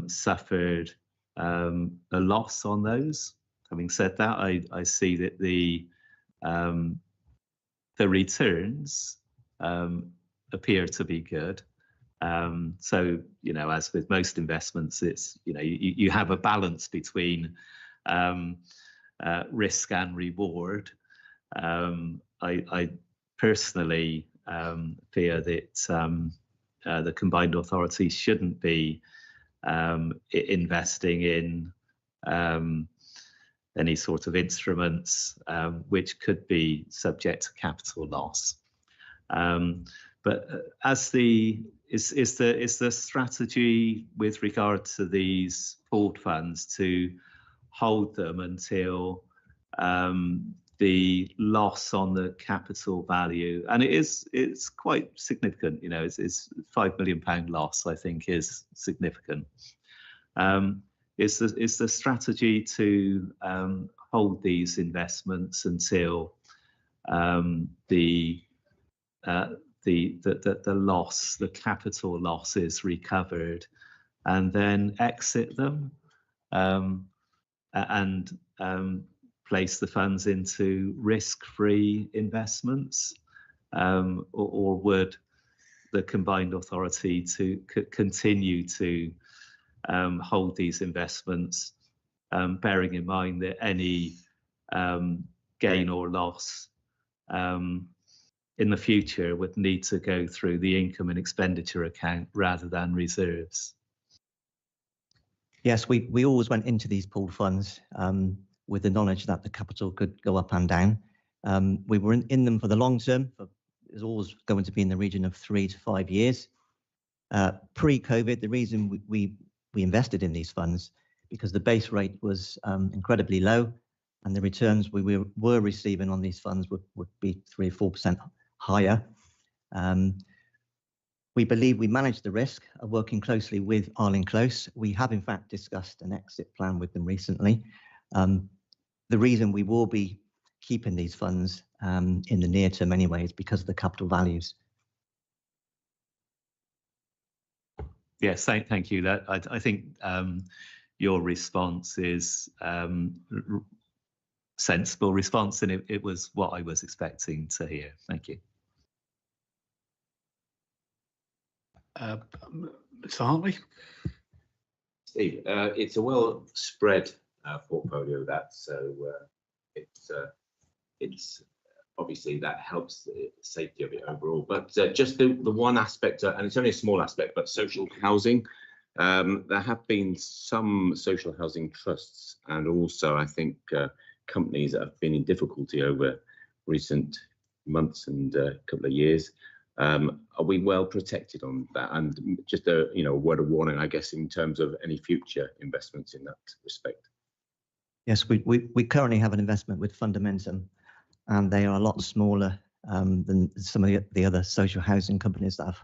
suffered a loss on those. Having said that, I see that the returns appear to be good. So, you know, as with most investments, it's, you know, you have a balance between risk and reward. I personally fear that the combined authority shouldn't be investing in any sort of instruments which could be subject to capital loss. But as is the strategy with regard to these pooled funds to hold them until the loss on the capital value, and it's quite significant, you know, it's £5 million loss, I think, is significant. Is the strategy to hold these investments until the loss, the capital loss, is recovered, and then exit them and place the funds into risk-free investments, or would the combined authority to continue to hold these investments, bearing in mind that any gain or loss in the future would need to go through the income and expenditure account rather than reserves? Yes, we always went into these pooled funds with the knowledge that the capital could go up and down. We were in them for the long term. It's always going to be in the region of 3 to 5 years. Pre-COVID, the reason we invested in these funds because the base rate was incredibly low, and the returns we were receiving on these funds would be 3 or 4% higher. We believe we managed the risk of working closely with Arlene Close. We have in fact discussed an exit plan with them recently. The reason we will be keeping these funds in the near term anyway is because of the capital values. Yes, thank you. That I think your response is sensible response, and it was what I was expecting to hear. Thank you. Mr. Hartley? Steve, it's a well spread portfolio, that, so it's obviously that helps the safety of it overall. But just the one aspect, and it's only a small aspect, but social housing. There have been some social housing trusts, and also I think companies that have been in difficulty over recent months and couple of years. Are we well protected on that? And just a word of warning, I guess, in terms of any future investments in that respect. Yes, we currently have an investment with Fundamentum, and they are a lot smaller than some of the other social housing companies that have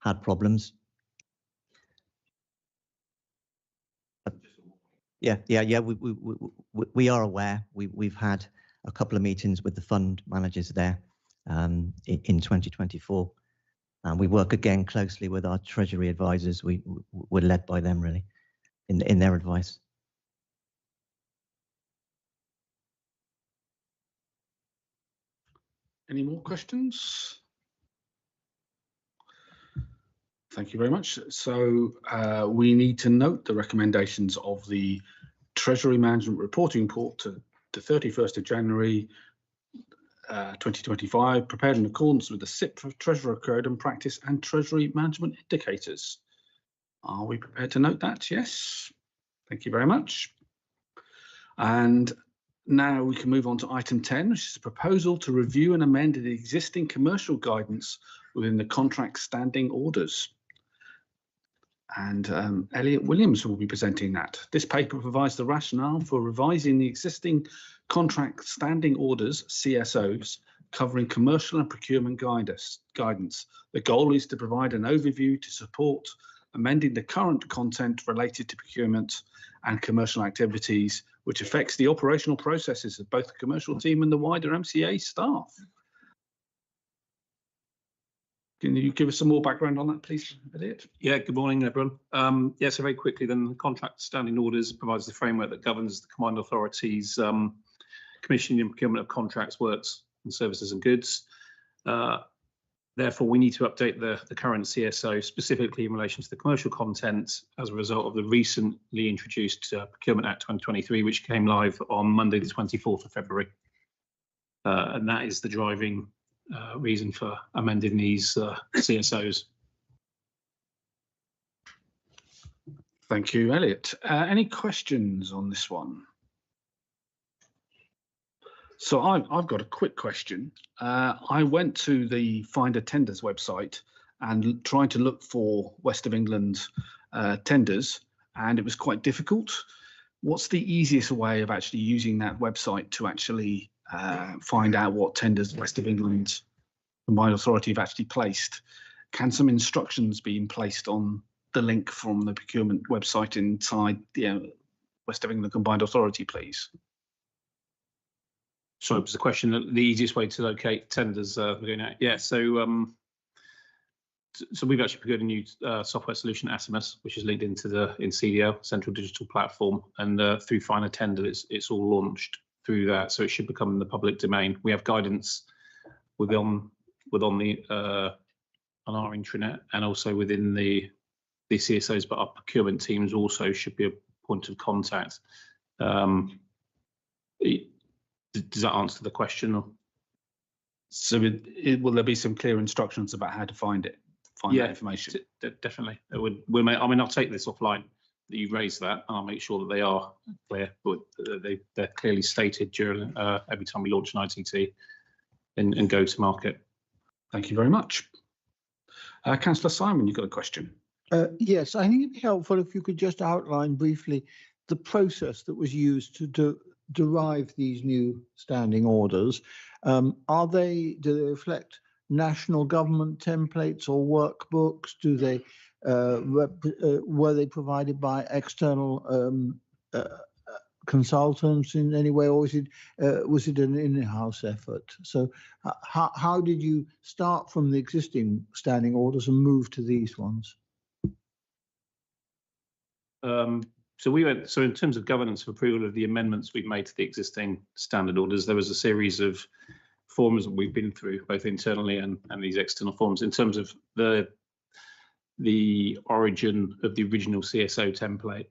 had problems. Yeah. We are aware. We've had a couple of meetings with the fund managers there in 2024, and we work again closely with our Treasury advisors. We're led by them really in their advice. Any more questions? Thank you very much. So we need to note the recommendations of the Treasury Management Reporting Report to the 31st of January 2025, prepared in accordance with the SIP Treasurer Code and Practice and Treasury Management Indicators. Are we prepared to note that? Yes. Thank you very much. And now we can move on to item 10, which is a proposal to review and amend the existing commercial guidance within the contract standing orders. And Elliot Williams will be presenting that. This paper provides the rationale for revising the existing contract standing orders, CSOs, covering commercial and procurement guidance. The goal is to provide an overview to support amending the current content related to procurement and commercial activities, which affects the operational processes of both the commercial team and the wider MCA staff. Can you give us some more background on that, please, Elliot? Yeah, good morning, everyone. So very quickly then, the contract standing orders provides the framework that governs the combined authorities' commissioning and procurement of contracts, works and services and goods. Therefore, we need to update the current CSO specifically in relation to the commercial content as a result of the recently introduced Procurement Act 2023, which came live on Monday, the 24th of February. And that is the driving reason for amending these CSOs. Thank you, Elliot. Any questions on this one? So I've got a quick question. I went to the Finder Tenders website and tried to look for West of England tenders, and it was quite difficult. What's the easiest way of actually using that website to actually find out what tenders West of England Combined Authority have actually placed? Can some instructions be placed on the link from the procurement website inside the West of England Combined Authority, please? Sorry, was the question the easiest way to locate tenders we're doing that? Yeah, so we've actually procured a new software solution, SMS, which is linked into the CDL, Central Digital Platform, and through Finder Tender, it's all launched through that, so it should become in the public domain. We have guidance on our intranet and also within the CSOs, but our procurement teams also should be a point of contact. Does that answer the question? Or? So will there be some clear instructions about how to find that information? Definitely. I'll take this offline that you raised that, and I'll make sure that they are clear, but they're clearly stated during every time we launch an ITT and go to market. Thank you very much. Councillor Simon, you've got a question. Yes, I think it'd be helpful if you could just outline briefly the process that was used to derive these new standing orders. Do they reflect national government templates or workbooks? Were they provided by external consultants in any way, or was it an in-house effort? So how did you start from the existing standing orders and move to these ones? So in terms of governance of approval of the amendments we've made to the existing standard orders, there was a series of forms that we've been through, both internally and these external forms. In terms of the origin of the original CSO template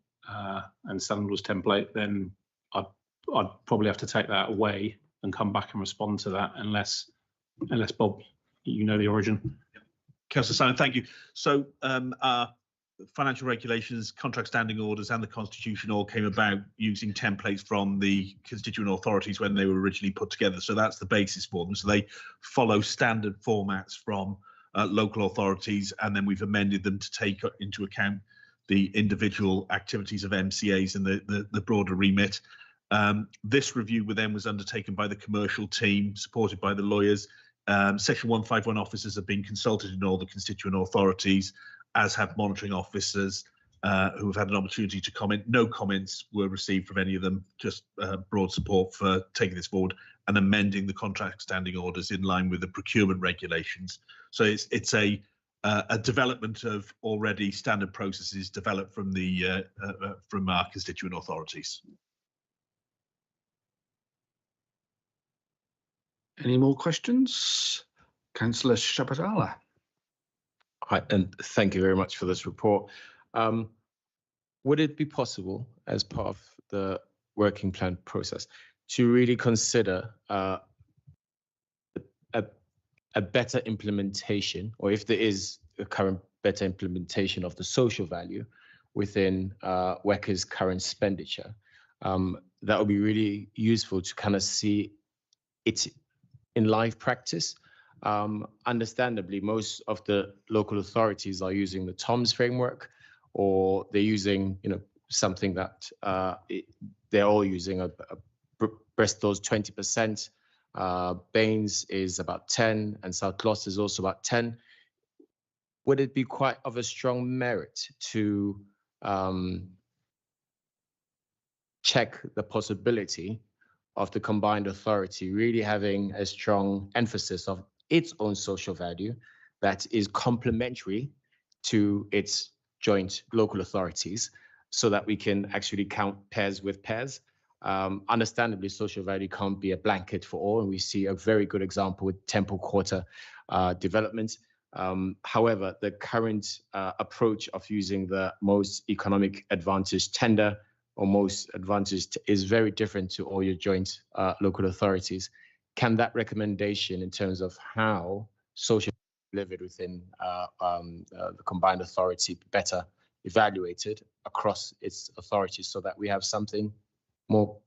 and standard orders template, then I'd probably have to take that away and come back and respond to that, unless Bob, you know the origin. Councillor Simon, thank you. So financial regulations, contract standing orders, and the constitution all came about using templates from the constituent authorities when they were originally put together. So that's the basis for them. So they follow standard formats from local authorities, and then we've amended them to take into account the individual activities of MCAs and the broader remit. This review then was undertaken by the commercial team, supported by the lawyers. Section 151 officers have been consulted in all the constituent authorities, as have monitoring officers who have had an opportunity to comment. No comments were received from any of them, just broad support for taking this forward and amending the contract standing orders in line with the procurement regulations. So it's a development of already standard processes developed from from our constituent authorities. Any more questions? Councillor Shabatala. Hi, and thank you very much for this report. Would it be possible, as part of the working plan process, to really consider a better implementation, or if there is a current better implementation of the social value within WECA's current expenditure? That would be really useful to kind of see it in live practice. Understandably, most of the local authorities are using the TOMS framework, or they're using, something that they're all using. Bristol's 20%, Baines is about 10, and South Gloucester is also about 10. Would it be quite of a strong merit to check the possibility of the combined authority really having a strong emphasis of its own social value that is complementary to its joint local authorities, so that we can actually count pairs with pairs? Understandably, social value can't be a blanket for all, and we see a very good example with Temple Quarter development. However, the current approach of using the most economic advantage tender or most advantaged is very different to all your joint local authorities. Can that recommendation in terms of how social delivered within the combined authority be better evaluated across its authorities, so that we have something more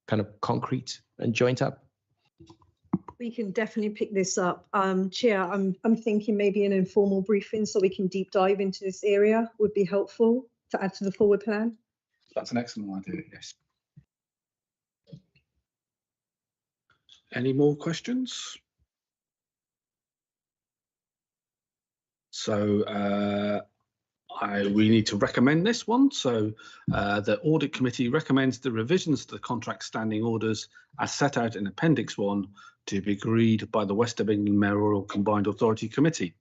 kind of concrete and joint up? We can definitely pick this up. Chair, I'm thinking maybe an informal briefing so we can deep dive into this area would be helpful to add to the forward plan. That's an excellent idea, yes. Any more questions? So we need to recommend this one. So the Audit Committee recommends the revisions to the contract standing orders as set out in Appendix 1 to be agreed by the West of England Mayoral Combined Authority Committee.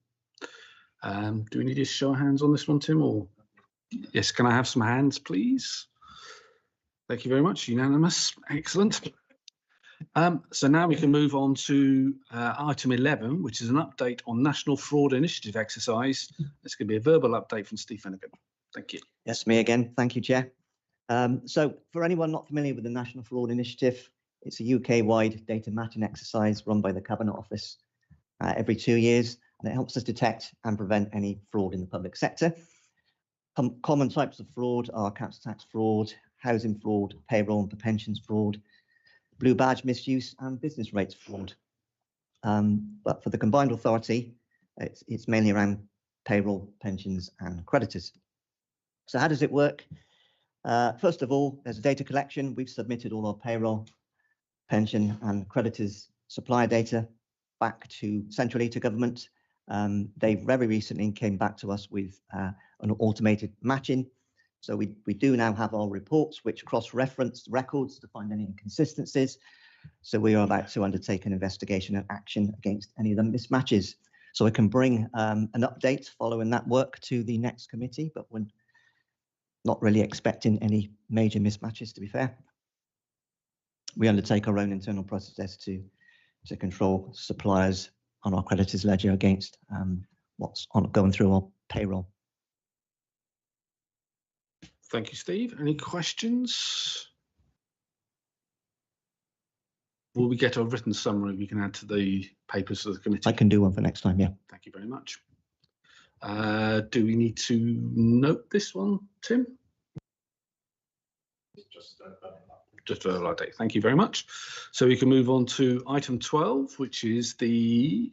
Do we need to show hands on this one, Tim? Or yes, can I have some hands, please? Thank you very much. Unanimous. Excellent. So now we can move on to item 11, which is an update on National Fraud Initiative exercise. It's going to be a verbal update from Steve Finnegan. Thank you. Yes, me again. Thank you, Chair. So for anyone not familiar with the National Fraud Initiative, it's a UK-wide data matching exercise run by the Cabinet Office every 2 years, and it helps us detect and prevent any fraud in the public sector. Common types of fraud are council tax fraud, housing fraud, payroll and pensions fraud, blue badge misuse and business rates fraud. But for the combined authority, it's mainly around payroll, pensions and creditors. So how does it work? First of all, there's a data collection. We've submitted all our payroll, pension and creditors supplier data back to centrally to government. They very recently came back to us with an automated matching. So we do now have our reports which cross-reference records to find any inconsistencies. So we are about to undertake an investigation and action against any of the mismatches. So I can bring an update following that work to the next committee, but we're not really expecting any major mismatches, to be fair. We undertake our own internal process to control suppliers on our creditors ledger against what's going through our payroll. Thank you, Steve. Any questions? Will we get a written summary we can add to the papers of the committee? I can do one for next time, yeah. Thank you very much. Do we need to note this one, Tim? Just a verbal update. Thank you very much. So we can move on to item 12, which is the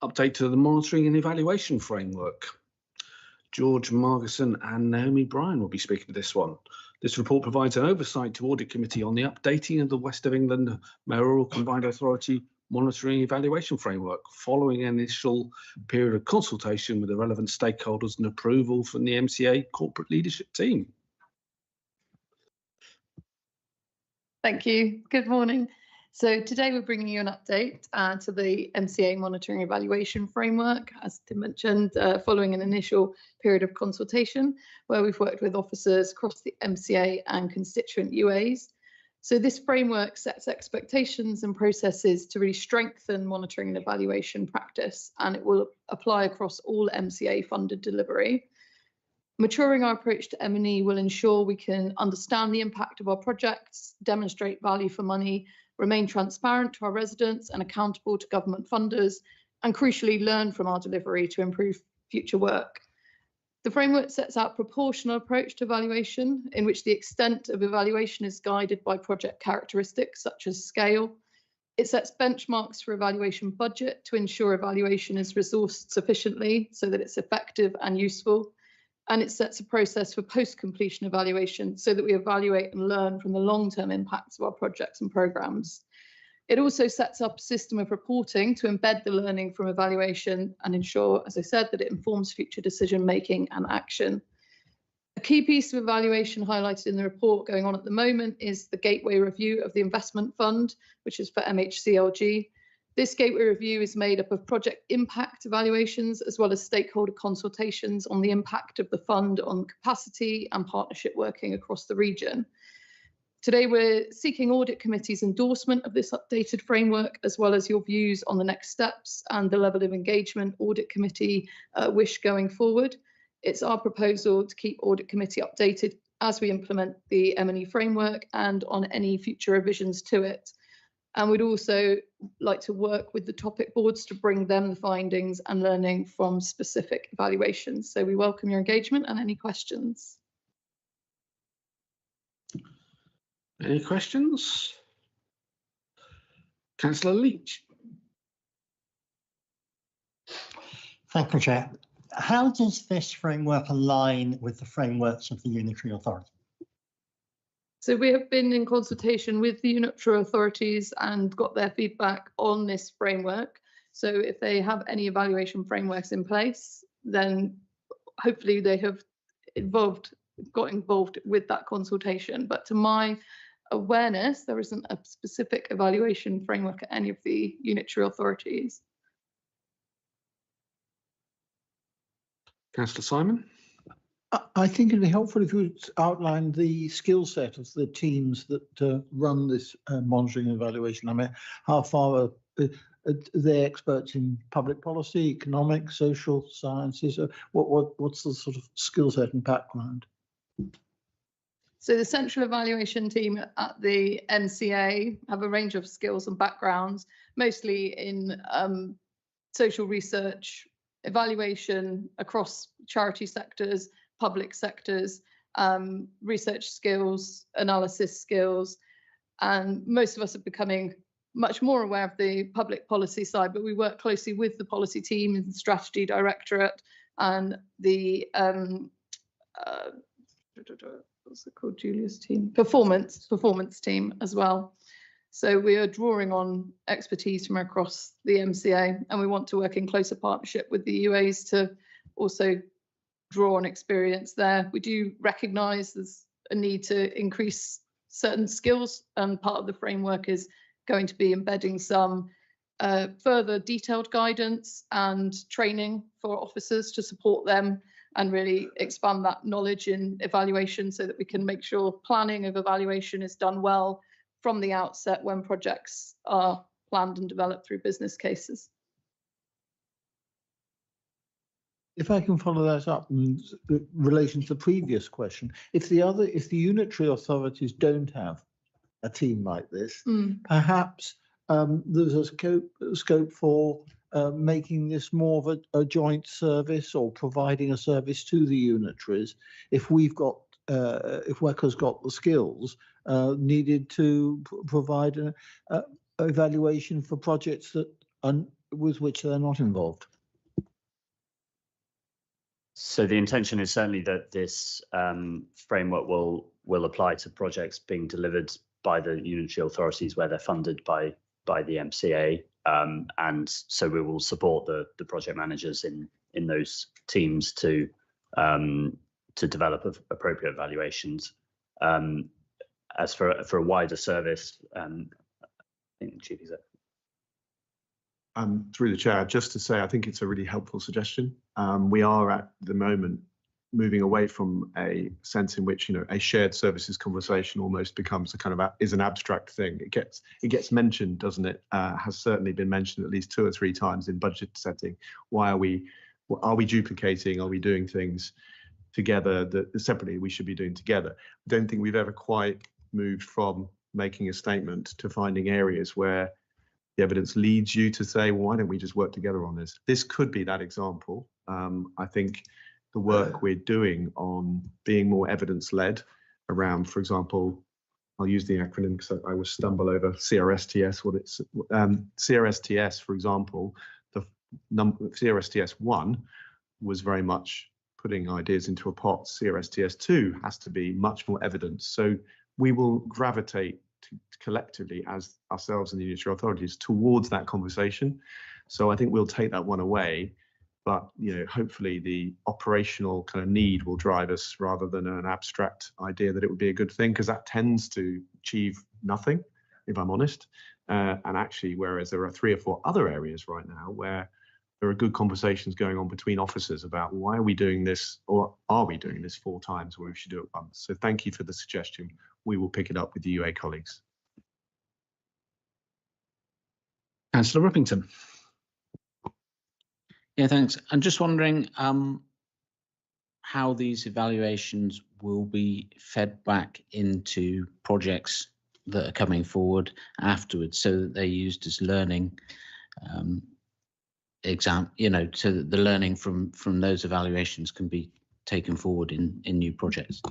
update to the monitoring and evaluation framework. George Margerson and Naomi Bryan will be speaking to this one. This report provides an oversight to Audit Committee on the updating of the West of England Mayoral Combined Authority Monitoring Evaluation Framework following an initial period of consultation with the relevant stakeholders and approval from the MCA corporate leadership team. Thank you. Good morning. So today we're bringing you an update to the MCA Monitoring Evaluation Framework, as Tim mentioned, following an initial period of consultation where we've worked with officers across the MCA and constituent UAs. So this framework sets expectations and processes to really strengthen monitoring and evaluation practice, and it will apply across all MCA funded delivery. Maturing our approach to M&E will ensure we can understand the impact of our projects, demonstrate value for money, remain transparent to our residents and accountable to government funders, and crucially learn from our delivery to improve future work. The framework sets out a proportional approach to evaluation in which the extent of evaluation is guided by project characteristics such as scale. It sets benchmarks for evaluation budget to ensure evaluation is resourced sufficiently so that it's effective and useful. And it sets a process for post-completion evaluation so that we evaluate and learn from the long-term impacts of our projects and programmes. It also sets up a system of reporting to embed the learning from evaluation and ensure, as I said, that it informs future decision-making and action. A key piece of evaluation highlighted in the report going on at the moment is the Gateway Review of the Investment Fund, which is for MHCLG. This Gateway Review is made up of project impact evaluations as well as stakeholder consultations on the impact of the fund on capacity and partnership working across the region. Today, we're seeking Audit Committee's endorsement of this updated framework, as well as your views on the next steps and the level of engagement Audit Committee wish going forward. It's our proposal to keep Audit Committee updated as we implement the M&E framework and on any future revisions to it. And we'd also like to work with the topic boards to bring them the findings and learning from specific evaluations. So we welcome your engagement and any questions. Any questions? Councillor Leach. Thank you, Chair. How does this framework align with the frameworks of the Unitary Authority? So we have been in consultation with the unitary authorities and got their feedback on this framework. So if they have any evaluation frameworks in place, then hopefully they have got involved with that consultation. But to my awareness, there isn't a specific evaluation framework at any of the unitary authorities. Councillor Simon. I think it'd be helpful if you outline the skill set of the teams that run this monitoring and evaluation. I mean, how far are they experts in public policy, economic, social sciences? What's the sort of skill set and background? So the central evaluation team at the MCA have a range of skills and backgrounds, mostly in social research, evaluation across charity sectors, public sectors, research skills, analysis skills, and most of us are becoming much more aware of the public policy side, but we work closely with the policy team and the strategy directorate and the what's it called, Julia's team? Performance team as well. So we are drawing on expertise from across the MCA, and we want to work in closer partnership with the UAs to also draw on experience there. We do recognise there's a need to increase certain skills, and part of the framework is going to be embedding some further detailed guidance and training for officers to support them and really expand that knowledge in evaluation so that we can make sure planning of evaluation is done well from the outset when projects are planned and developed through business cases. If I can follow that up in relation to the previous question, if the unitary authorities don't have a team like this, perhaps there's a scope for making this more of a joint service or providing a service to the unitaries if we've got if WECA's got the skills needed to provide an evaluation for projects that with which they're not involved. So the intention is certainly that this framework will apply to projects being delivered by the unitary authorities where they're funded by the MCA, and so we will support the project managers in those teams to develop appropriate evaluations. As for a wider service, I think the Chief Executive. Through the chair, just to say, I think it's a really helpful suggestion. We are at the moment moving away from a sense in which, you know, a shared services conversation almost becomes a kind of is an abstract thing. It gets mentioned, doesn't it? Has certainly been mentioned at least 2 or 3 times in budget setting. Why are we duplicating? Are we doing things together that separately we should be doing together? I don't think we've ever quite moved from making a statement to finding areas where the evidence leads you to say, well, why don't we just work together on this? This could be that example. I think the work we're doing on being more evidence-led around, for example, I'll use the acronym because I always stumble over CRSTS. What it's CRSTS, for example, the CRSTS 1 was very much putting ideas into a pot. CRSTS 2 has to be much more evidence. So we will gravitate collectively as ourselves and the unitary authorities towards that conversation. So I think we'll take that one away, but you know, hopefully the operational kind of need will drive us rather than an abstract idea that it would be a good thing, because that tends to achieve nothing, if I'm honest. And actually, whereas there are 3 or 4 other areas right now where there are good conversations going on between officers about why are we doing this, or are we doing this 4 times where we should do it once. So thank you for the suggestion. We will pick it up with the UA colleagues. Councillor Rippington. Yeah, thanks. I'm just wondering how these evaluations will be fed back into projects that are coming forward afterwards, so that they're used as learning you know, so that the learning from those evaluations can be taken forward in new projects.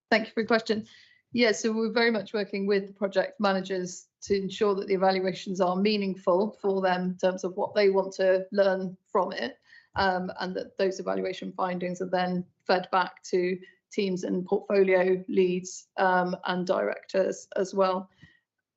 Thank you for your question. Yeah, so we're very much working with the project managers to ensure that the evaluations are meaningful for them in terms of what they want to learn from it, and that those evaluation findings are then fed back to teams and portfolio leads and directors as well.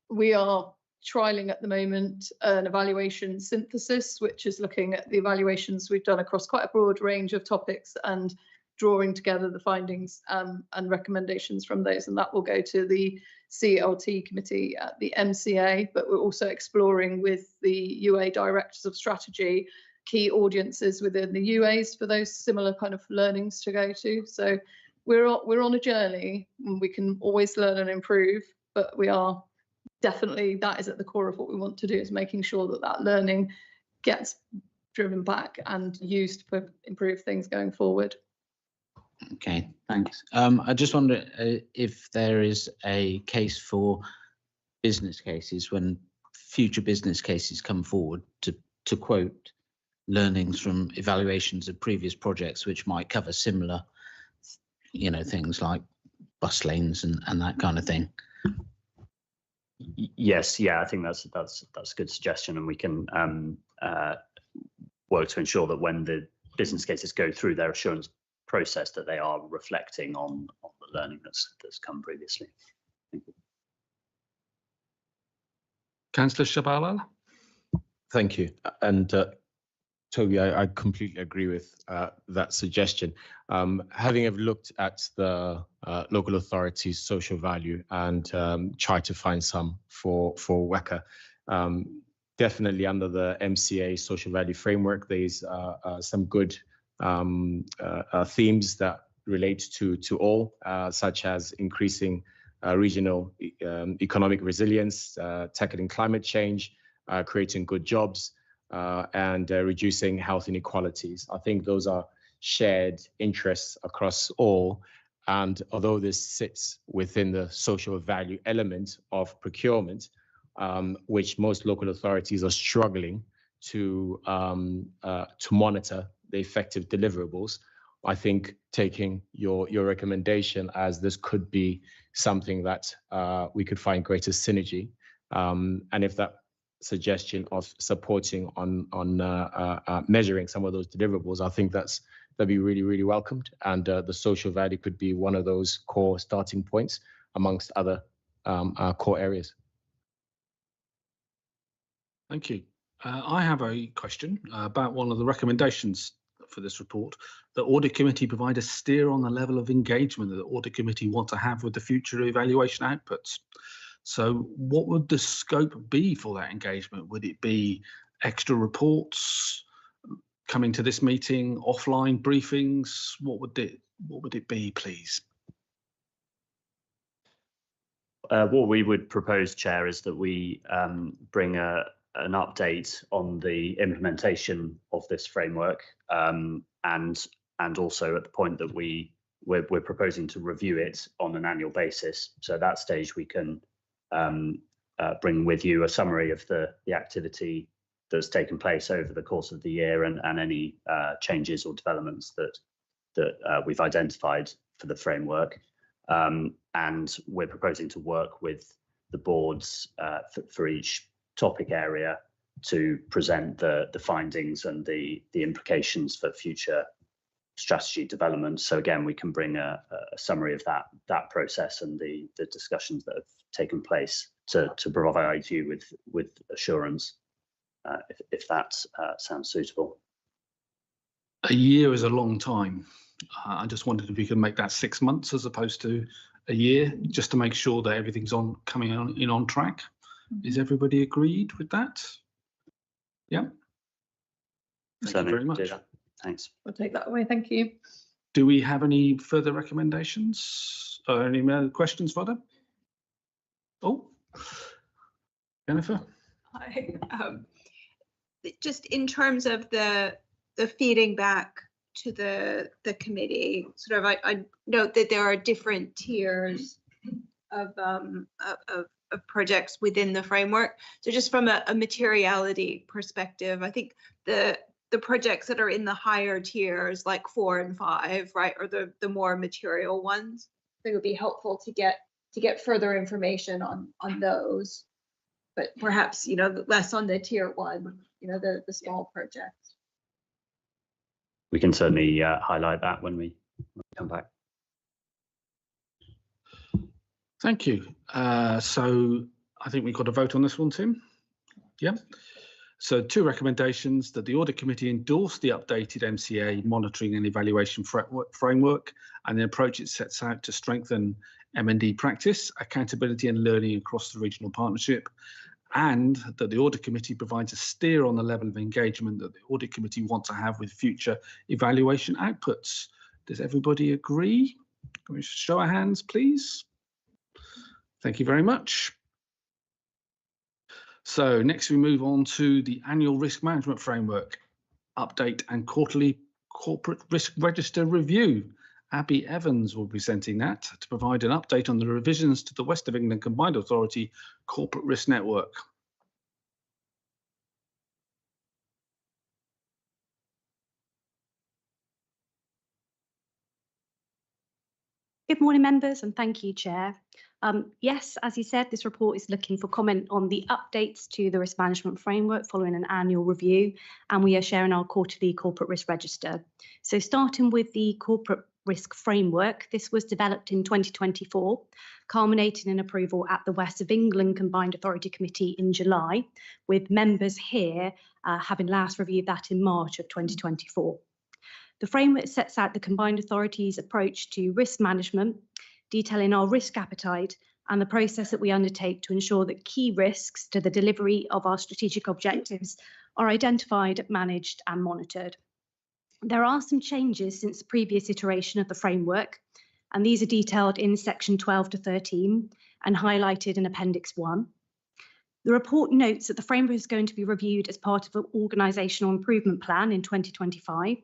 We are trialling at the moment an evaluation synthesis, which is looking at the evaluations we've done across quite a broad range of topics and drawing together the findings and recommendations from those, and that will go to the CLT committee at the MCA. But we're also exploring with the UA directors of strategy key audiences within the UAs for those similar kind of learnings to go to. So we're on a journey, and we can always learn and improve, but we are definitely, that is at the core of what we want to do, is making sure that that learning gets driven back and used to improve things going forward. Okay, thanks. I just wonder if there is a case for business cases when future business cases come forward to quote learnings from evaluations of previous projects, which might cover similar, you know, things like bus lanes and that kind of thing. Yes, yeah, I think that's a good suggestion, and we can work to ensure that when the business cases go through their assurance process, that they are reflecting on the learning that's come previously. Thank you. Councillor Shabala. Thank you. And Toby, I completely agree with that suggestion. Having looked at the local authorities' social value and tried to find some for WECA, definitely under the MCA social value framework, there's some good themes that relate to all, such as increasing regional economic resilience, tackling climate change, creating good jobs, and reducing health inequalities. I think those are shared interests across all. And although this sits within the social value element of procurement, which most local authorities are struggling to monitor the effective deliverables. I think taking your recommendation as this could be something that we could find greater synergy, and if that suggestion of supporting on measuring some of those deliverables, I think that'd be really welcomed, and the social value could be one of those core starting points amongst other core areas. Thank you. I have a question about one of the recommendations for this report. The Audit Committee provide a steer on the level of engagement that the Audit Committee want to have with the future evaluation outputs. So what would the scope be for that engagement? Would it be extra reports, coming to this meeting, offline briefings? What would it be, please? What we would propose, Chair, is that we bring an update on the implementation of this framework, and also at the point that we're proposing to review it on an annual basis. So at that stage, we can bring with you a summary of the activity that's taken place over the course of the year, and any changes or developments that we've identified for the framework. And we're proposing to work with the boards for each topic area to present the findings and the implications for future strategy development. So again, we can bring a summary of that process and the discussions that have taken place to provide you with assurance, if that sounds suitable. A year is a long time. I just wondered if we could make that 6 months as opposed to a year, just to make sure that everything's coming on track. Is everybody agreed with that? Yeah. Thank you very much. Thanks. We'll take that away. Thank you. Do we have any further recommendations or any other questions for them? Oh, Jennifer. Hi. Just in terms of the feeding back to the committee, sort of, I note that there are different tiers of projects within the framework. So just from a materiality perspective, I think the projects that are in the higher tiers, like 4 and 5, right, are the more material ones. I think it would be helpful to get further information on those, but perhaps, you know, less on the tier 1, you know, the small projects. We can certainly highlight that when we come back. Thank you. So I think we've got a vote on this one, Tim. Yeah. So 2 recommendations: that the Audit Committee endorse the updated MCA monitoring and evaluation framework and the approach it sets out to strengthen M&D practice, accountability and learning across the regional partnership, and that the Audit Committee provides a steer on the level of engagement that the Audit Committee want to have with future evaluation outputs. Does everybody agree? Can we show our hands, please? Thank you very much. So next we move on to the annual risk management framework update and quarterly corporate risk register review. Abby Evans will be presenting that to provide an update on the revisions to the West of England Combined Authority Corporate Risk Network. Good morning, members, and thank you, Chair. Yes, as you said, this report is looking for comment on the updates to the risk management framework following an annual review, and we are sharing our quarterly corporate risk register. So starting with the corporate risk framework, this was developed in 2024, culminating in approval at the West of England Combined Authority Committee in July, with members here having last reviewed that in March of 2024. The framework sets out the Combined Authority's approach to risk management, detailing our risk appetite and the process that we undertake to ensure that key risks to the delivery of our strategic objectives are identified, managed and monitored. There are some changes since the previous iteration of the framework, and these are detailed in section 12 to 13 and highlighted in Appendix 1. The report notes that the framework is going to be reviewed as part of an organisational improvement plan in 2025,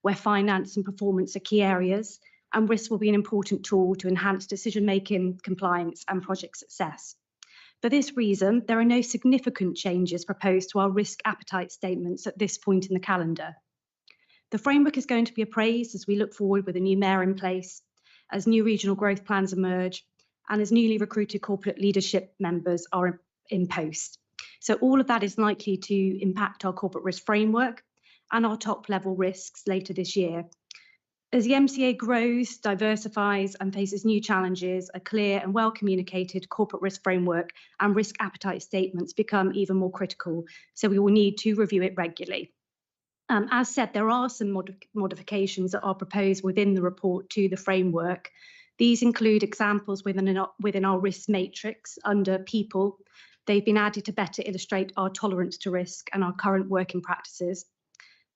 where finance and performance are key areas, and risk will be an important tool to enhance decision-making, compliance and project success. For this reason, there are no significant changes proposed to our risk appetite statements at this point in the calendar. The framework is going to be appraised as we look forward with a new mayor in place, as new regional growth plans emerge, and as newly recruited corporate leadership members are in post. So all of that is likely to impact our corporate risk framework and our top level risks later this year. As the MCA grows, diversifies and faces new challenges, a clear and well communicated corporate risk framework and risk appetite statements become even more critical. So we will need to review it regularly. As said, there are some modifications that are proposed within the report to the framework. These include examples within our risk matrix under people. They've been added to better illustrate our tolerance to risk and our current working practices.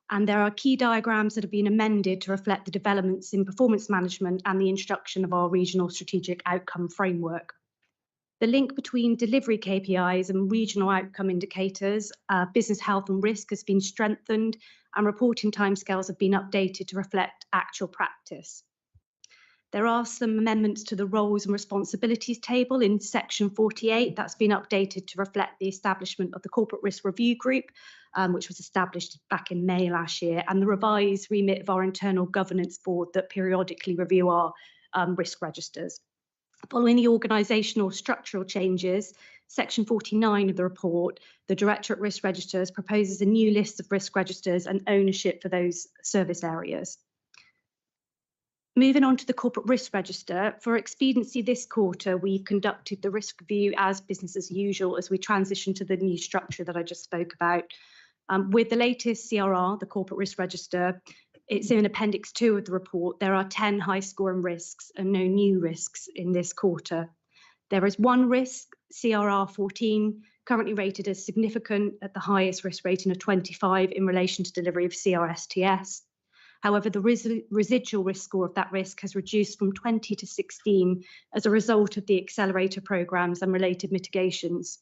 And there are key diagrams that have been amended to reflect the developments in performance management and the introduction of our regional strategic outcome framework. The link between delivery KPIs and regional outcome indicators, business health and risk has been strengthened, and reporting timescales have been updated to reflect actual practice. There are some amendments to the roles and responsibilities table in section 48 that's been updated to reflect the establishment of the Corporate Risk Review Group, which was established back in May last year, and the revised remit of our internal governance board that periodically review our risk registers. Following the organisational structural changes, section 49 of the report, the Directorate Risk Registers proposes a new list of risk registers and ownership for those service areas. Moving on to the Corporate Risk Register, for expediency this quarter, we've conducted the risk review as business as usual as we transition to the new structure that I just spoke about. With the latest CRR, the Corporate Risk Register, it's in Appendix 2 of the report. There are 10 high scoring risks and no new risks in this quarter. There is one risk, CRR 14, currently rated as significant at the highest risk rating of 25 in relation to delivery of CRSTS. However, the residual risk score of that risk has reduced from 20 to 16 as a result of the accelerator programmes and related mitigations.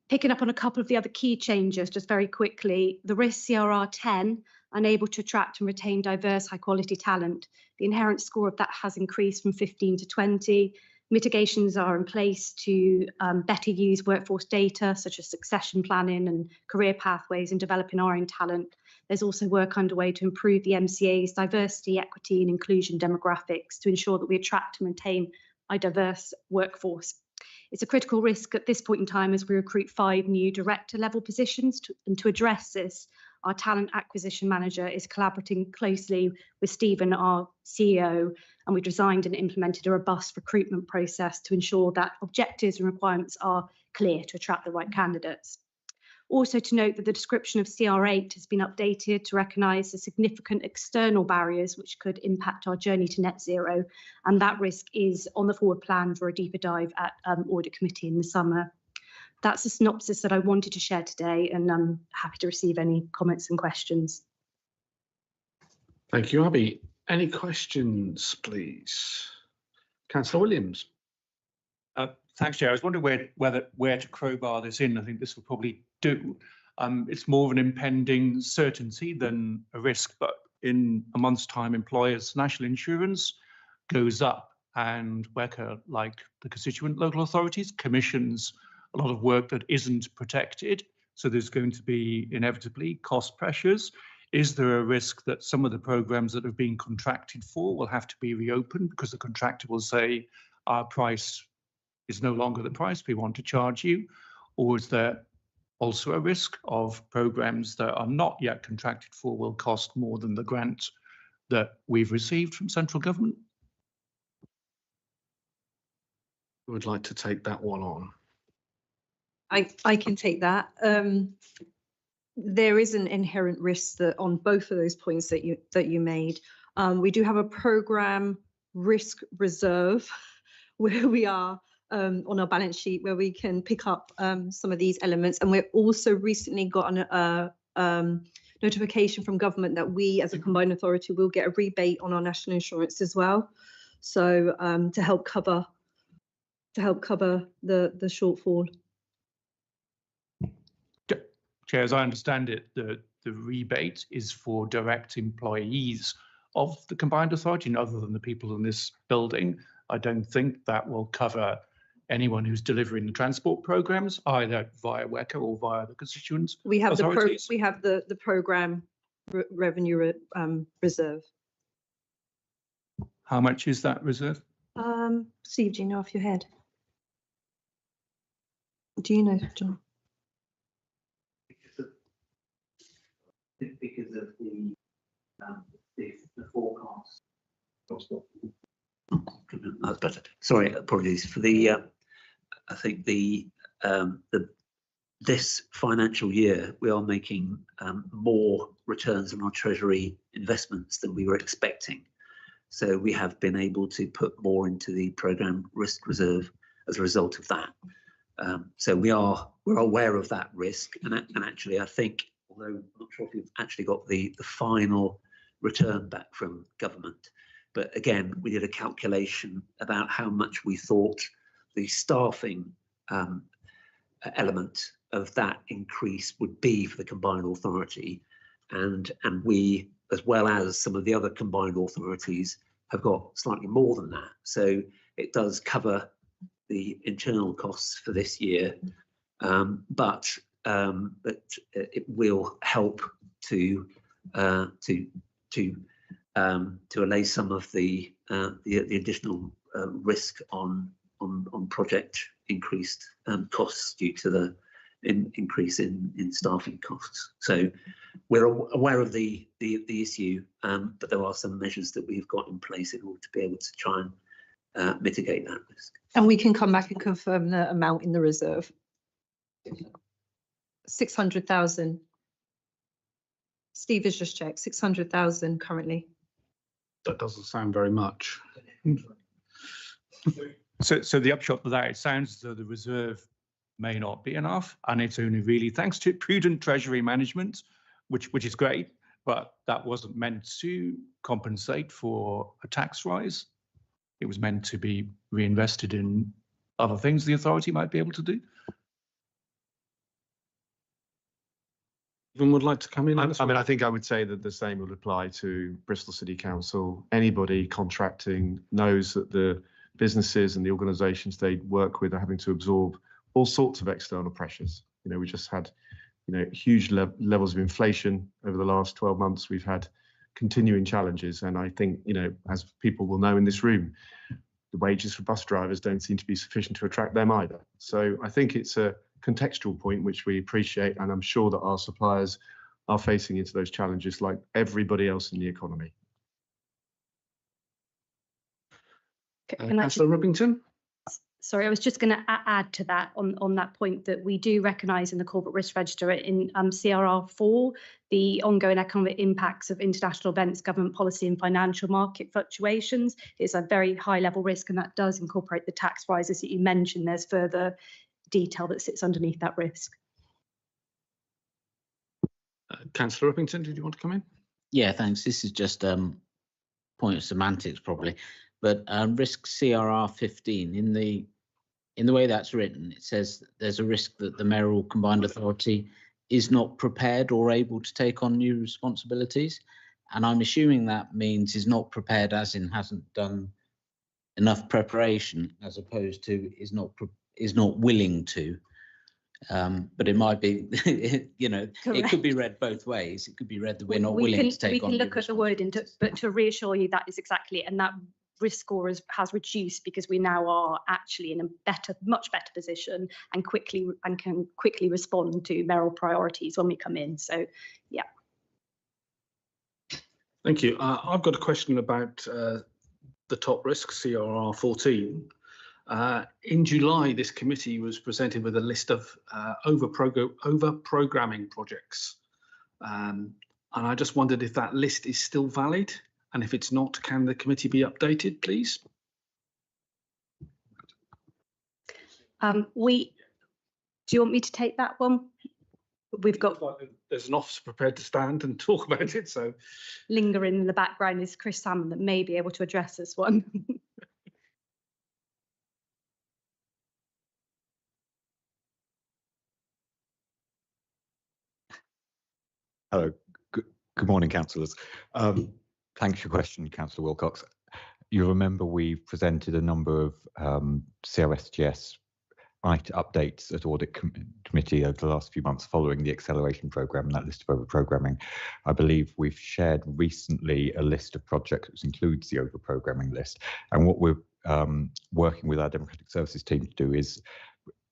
Picking up on a couple of the other key changes, just very quickly, the risk CRR 10, unable to attract and retain diverse high quality talent. The inherent score of that has increased from 15 to 20. Mitigations are in place to better use workforce data, such as succession planning and career pathways in developing our own talent. There's also work underway to improve the MCA's diversity, equity and inclusion demographics to ensure that we attract and retain a diverse workforce. It's a critical risk at this point in time as we recruit 5 new director level positions and to address this, our talent acquisition manager is collaborating closely with Stephen, our CEO, and we designed and implemented a robust recruitment process to ensure that objectives and requirements are clear to attract the right candidates. Also to note that the description of CR8 has been updated to recognise the significant external barriers which could impact our journey to net zero, and that risk is on the forward plan for a deeper dive at Audit Committee in the summer. That's a synopsis that I wanted to share today, and I'm happy to receive any comments and questions. Thank you, Abby. Any questions, please? Councillor Williams. Thanks, Chair. I was wondering where to crowbar this in. I think this will probably do. It's more of an impending certainty than a risk, but in a month's time, employers' national insurance goes up, and WECA, like the constituent local authorities, commissions a lot of work that isn't protected. So there's going to be inevitably cost pressures. Is there a risk that some of the programs that have been contracted for will have to be reopened because the contractor will say our price is no longer the price we want to charge you? Or is there also a risk of programs that are not yet contracted for will cost more than the grant that we've received from central government? Who would like to take that one on? I can take that. There is an inherent risk that on both of those points that you made. We do have a programme risk reserve where we are on our balance sheet where we can pick up some of these elements, and we've also recently gotten a notification from government that we as a combined authority will get a rebate on our national insurance as well, so to help cover the shortfall. Chair, as I understand it, the rebate is for direct employees of the combined authority, and other than the people in this building. I don't think that will cover anyone who's delivering the transport programs, either via WECA or via the constituents. We have authorities? the program revenue reserve. How much is that reserve? Steve, do you know off your head? Do you know, John? Because of the forecast. That's better. Sorry, apologies for the. I think this financial year we are making more returns on our Treasury investments than we were expecting. So we have been able to put more into the programme risk reserve as a result of that. So we're aware of that risk, and actually I think, although I'm not sure if we've actually got the final return back from government, but again we did a calculation about how much we thought the staffing element of that increase would be for the combined authority, and we, as well as some of the other combined authorities, have got slightly more than that. So it does cover the internal costs for this year, but it will help to allay some of the additional risk on project increased costs due to the increase in staffing costs. So we're aware of the issue, but there are some measures that we've got in place in order to be able to try and mitigate that risk. And we can come back and confirm the amount in the reserve. 600,000. Steve has just checked, 600,000 currently. That doesn't sound very much. So the upshot of that, it sounds as though the reserve may not be enough, and it's only really thanks to prudent Treasury management, which is great, but that wasn't meant to compensate for a tax rise. It was meant to be reinvested in other things the authority might be able to do. Anyone would like to come in? I mean, I think I would say that the same would apply to Bristol City Council. Anybody contracting knows that the businesses and the organisations they work with are having to absorb all sorts of external pressures. You know, we just had, huge levels of inflation over the last 12 months. We've had continuing challenges, and I think, as people will know in this room, the wages for bus drivers don't seem to be sufficient to attract them either. So I think it's a contextual point which we appreciate, and I'm sure that our suppliers are facing into those challenges like everybody else in the economy. Councillor Rubbington? Sorry, I was just going to add to that on that point that we do recognise in the Corporate Risk Register in CRR4 the ongoing economic impacts of international events, government policy and financial market fluctuations. It's a very high level risk, and that does incorporate the tax rises that you mentioned. There's further detail that sits underneath that risk. Councillor Rubbington, did you want to come in? Yeah, thanks. This is just point of semantics probably, but risk CRR 15 in the way that's written, it says there's a risk that the mayoral combined authority is not prepared or able to take on new responsibilities, and I'm assuming that means is not prepared as in hasn't done enough preparation, as opposed to is not willing to. But it might be, it could be read both ways. It could be read that we're not willing to take on. We can look at the wording, but to reassure you, that is exactly it. And that risk score has reduced because we now are actually in a much better position and can quickly respond to mayoral priorities when we come in. So, yeah. Thank you. I've got a question about the top risk, CRR 14. In July, this committee was presented with a list of over-programming projects. And I just wondered if that list is still valid, and if it's not, can the committee be updated, please? Do you want me to take that one? We've got. There's an officer prepared to stand and talk about it, so. Lingering in the background is Chris Salmon that may be able to address this one. Hello, good morning, councillors. Thanks for your question, Councillor Wilcox. you remember we presented a number of CRSTS updates at Audit Committee over the last few months following the acceleration programme and that list of over-programming. I believe we've shared recently a list of projects which includes the over-programming list. And what we're working with our Democratic Services team to do is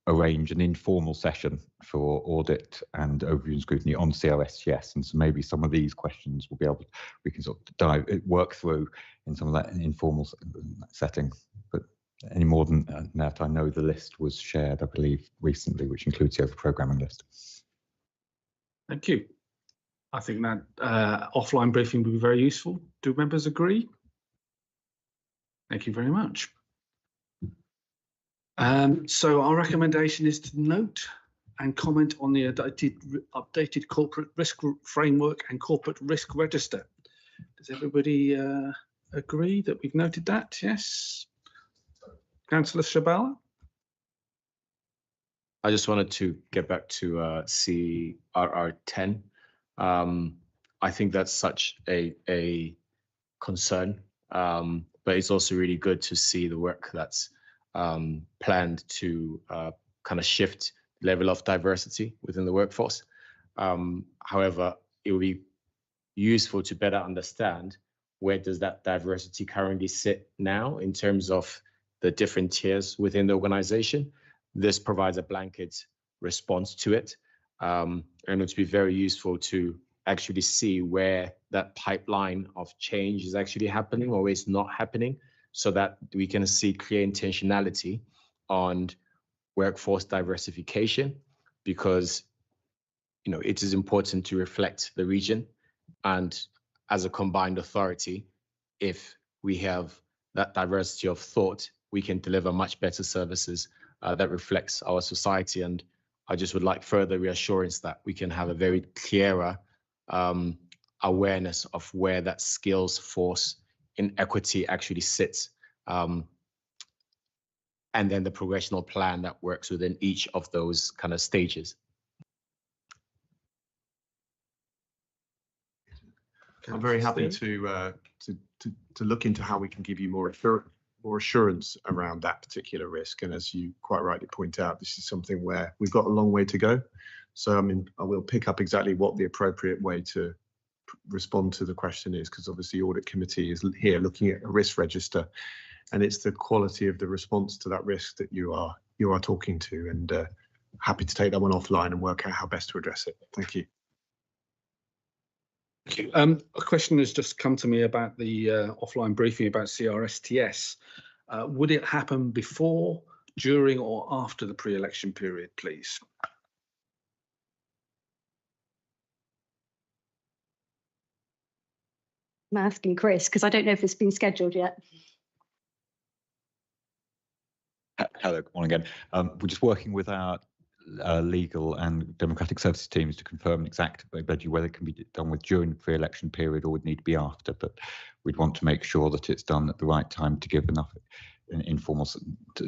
arrange an informal session for audit and overview and scrutiny on CRSTS. And so maybe some of these questions will be able to, we can sort of work through in some of that informal setting. But any more than that, I know the list was shared, I believe, recently, which includes the over-programming list. Thank you. I think that offline briefing will be very useful. Do members agree? Thank you very much. So our recommendation is to note and comment on the updated corporate risk framework and corporate risk register. Does everybody agree that we've noted that? Yes. Councillor Shabala? I just wanted to get back to CRR 10. I think that's such a concern, but it's also really good to see the work that's planned to kind of shift level of diversity within the workforce. However, it will be useful to better understand where does that diversity currently sit now in terms of the different tiers within the organization. This provides a blanket response to it, and it would be very useful to actually see where that pipeline of change is actually happening or is not happening, so that we can see clear intentionality on workforce diversification, because it is important to reflect the region, and as a combined authority, if we have that diversity of thought, we can deliver much better services that reflects our society. And I just would like further reassurance that we can have a very clearer awareness of where that skills force in equity actually sits, and then the progressional plan that works within each of those kind of stages. I'm very happy to look into how we can give you more assurance around that particular risk. And as you quite rightly point out, this is something where we've got a long way to go. So I will pick up exactly what the appropriate way to respond to the question is, because obviously the Audit Committee is here looking at a risk register, and it's the quality of the response to that risk that you are talking to, and happy to take that one offline and work out how best to address it. Thank you. A question has just come to me about the offline briefing about CRSTS. Would it happen before, during, or after the pre-election period, please? I'm asking Chris because I don't know if it's been scheduled yet. Hello, good morning again. We're just working with our legal and democratic services teams to confirm exactly whether it can be done with during the pre-election period or would need to be after, but we'd want to make sure that it's done at the right time to give enough informal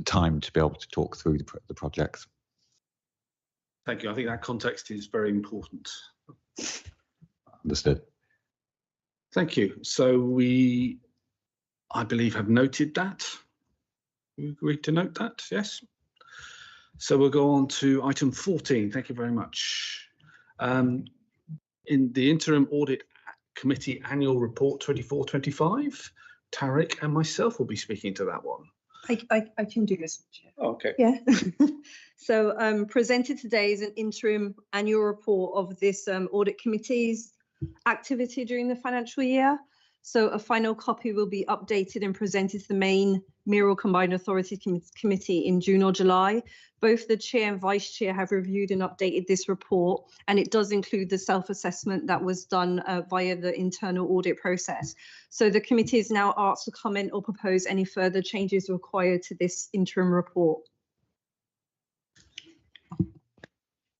time to be able to talk through the projects. Thank you. I think that context is very important. Understood. Thank you. So we, I believe, have noted that. We agreed to note that, yes? So we'll go on to item 14. Thank you very much. In the Interim Audit Committee Annual Report 24-25, Tariq and myself will be speaking to that one. I can do this. Oh, okay. Yeah. So presented today is an interim annual report of this Audit Committee's activity during the financial year. So a final copy will be updated and presented to the main Mayoral Combined Authority Committee in June or July. Both the Chair and Vice Chair have reviewed and updated this report, and it does include the self-assessment that was done via the internal audit process. So the committee is now asked to comment or propose any further changes required to this interim report.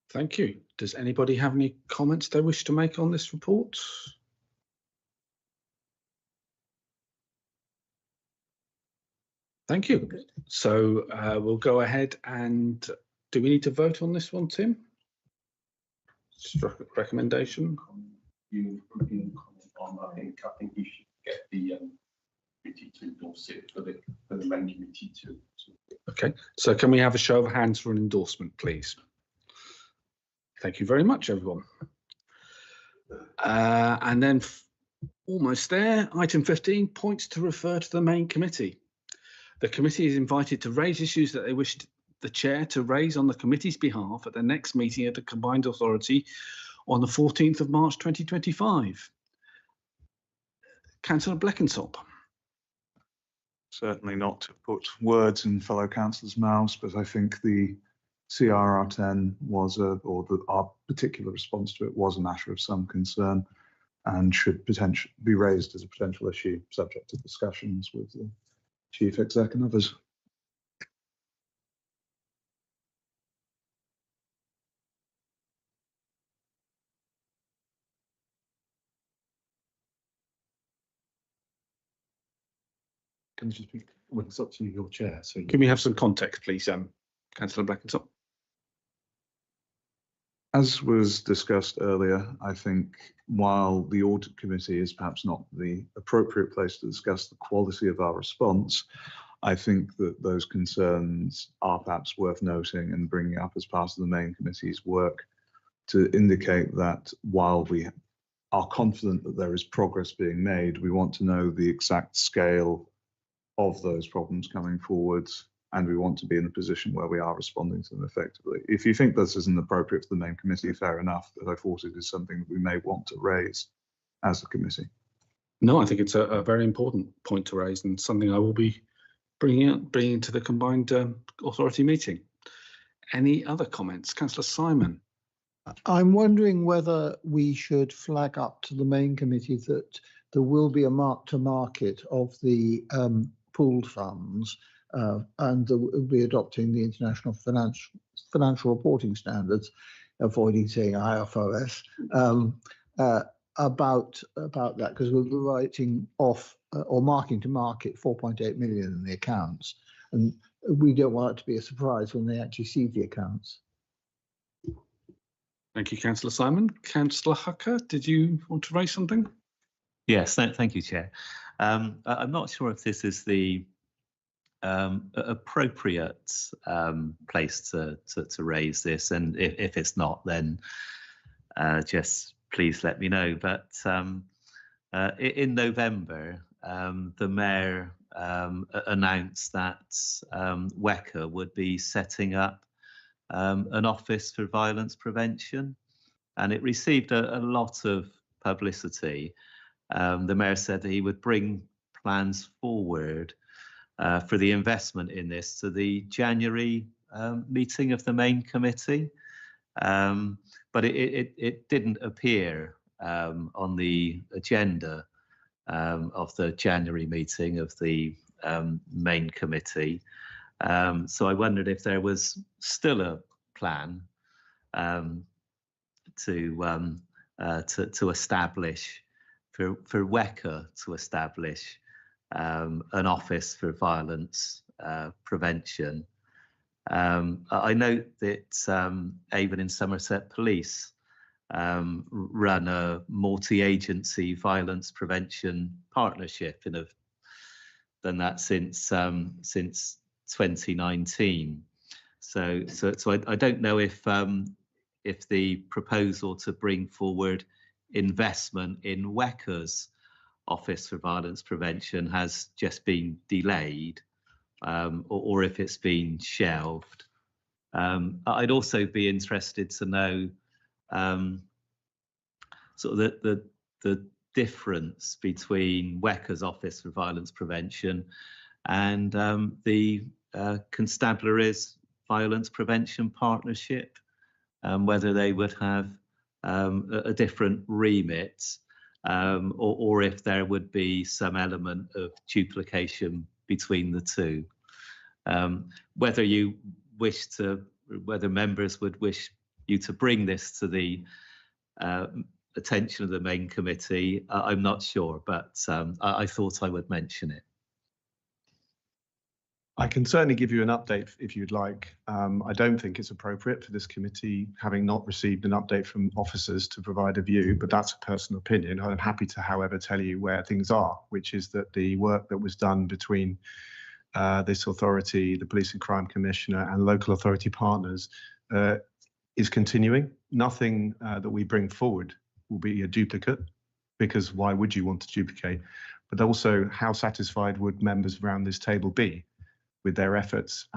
Thank you. Does anybody have any comments they wish to make on this report? Thank you. So we'll go ahead and do we need to vote on this one, Tim? Recommendation? You comment on, I think you should get the committee to offset for the main committee too. Okay, so can we have a show of hands for an endorsement, please? Thank you very much, everyone. And then almost there, item 15, points to refer to the main committee. The committee is invited to raise issues that they wish the chair to raise on the committee's behalf at the next meeting of the combined authority on the 14th of March 2025. Councillor Bleckensop. Certainly not to put words in fellow councillors' mouths, but I think the CRR10 was our particular response to it was a matter of some concern and should potentially be raised as a potential issue subject to discussions with the Chief Exec and others. Can you just be, well, it's up to your chair. So can we have some context, please, Councillor Blackentop? As was discussed earlier, I think while the Audit Committee is perhaps not the appropriate place to discuss the quality of our response, I think that those concerns are perhaps worth noting and bringing up as part of the main committee's work to indicate that while we are confident that there is progress being made, we want to know the exact scale of those problems coming forwards, and we want to be in a position where we are responding to them effectively. If you think this isn't appropriate for the main committee, fair enough, but I thought it is something that we may want to raise as a committee. No, I think it's a very important point to raise and something I will be bringing to the combined authority meeting. Any other comments? Councillor Simon. I'm wondering whether we should flag up to the main committee that there will be a mark-to-market of the pooled funds, and we'll be adopting the international financial reporting standards, avoiding saying IFRS, about that, because we'll be writing off or marking to market 4.8 million in the accounts, and we don't want it to be a surprise when they actually see the accounts. Thank you, Councillor Simon. Councillor Hucker, did you want to raise something? Yes, thank you, Chair. I'm not sure if this is the appropriate place to raise this, and if it's not, then just please let me know. But in November, the Mayor announced that WECA would be setting up an office for violence prevention, and it received a lot of publicity. The Mayor said that he would bring plans forward for the investment in this to the January meeting of the main committee, but it didn't appear on the agenda of the January meeting of the main committee. So I wondered if there was still a plan to establish for WECA to establish an office for violence prevention. I note that Avon and Somerset Police run a multi-agency violence prevention partnership and have done that since 2019. So I don't know if the proposal to bring forward investment in WECA's Office for Violence Prevention has just been delayed, or if it's been shelved. I'd also be interested to know sort of the difference between WECA's Office for Violence Prevention and the Constabulary's Violence Prevention Partnership, whether they would have a different remit, or if there would be some element of duplication between the two. Whether members would wish you to bring this to the attention of the main committee, I'm not sure, but I thought I would mention it. I can certainly give you an update if you'd like. I don't think it's appropriate for this committee, having not received an update from officers, to provide a view, but that's a personal opinion. I'm happy to, however, tell you where things are, which is that the work that was done between this authority, the Police and Crime Commissioner, and local authority partners is continuing. Nothing that we bring forward will be a duplicate, because why would you want to duplicate? But also, how satisfied would members around this table be with their efforts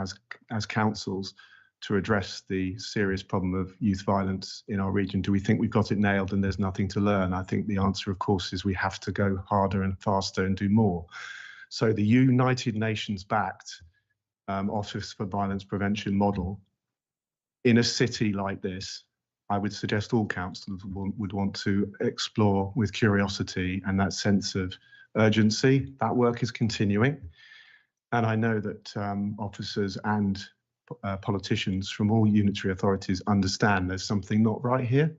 as councils to address the serious problem of youth violence in our region? Do we think we've got it nailed and there's nothing to learn? I think the answer, of course, is we have to go harder and faster and do more. So the United Nations-backed Office for Violence Prevention model, in a city like this, I would suggest all councillors would want to explore with curiosity and that sense of urgency. That work is continuing. And I know that officers and politicians from all unitary authorities understand there's something not right here.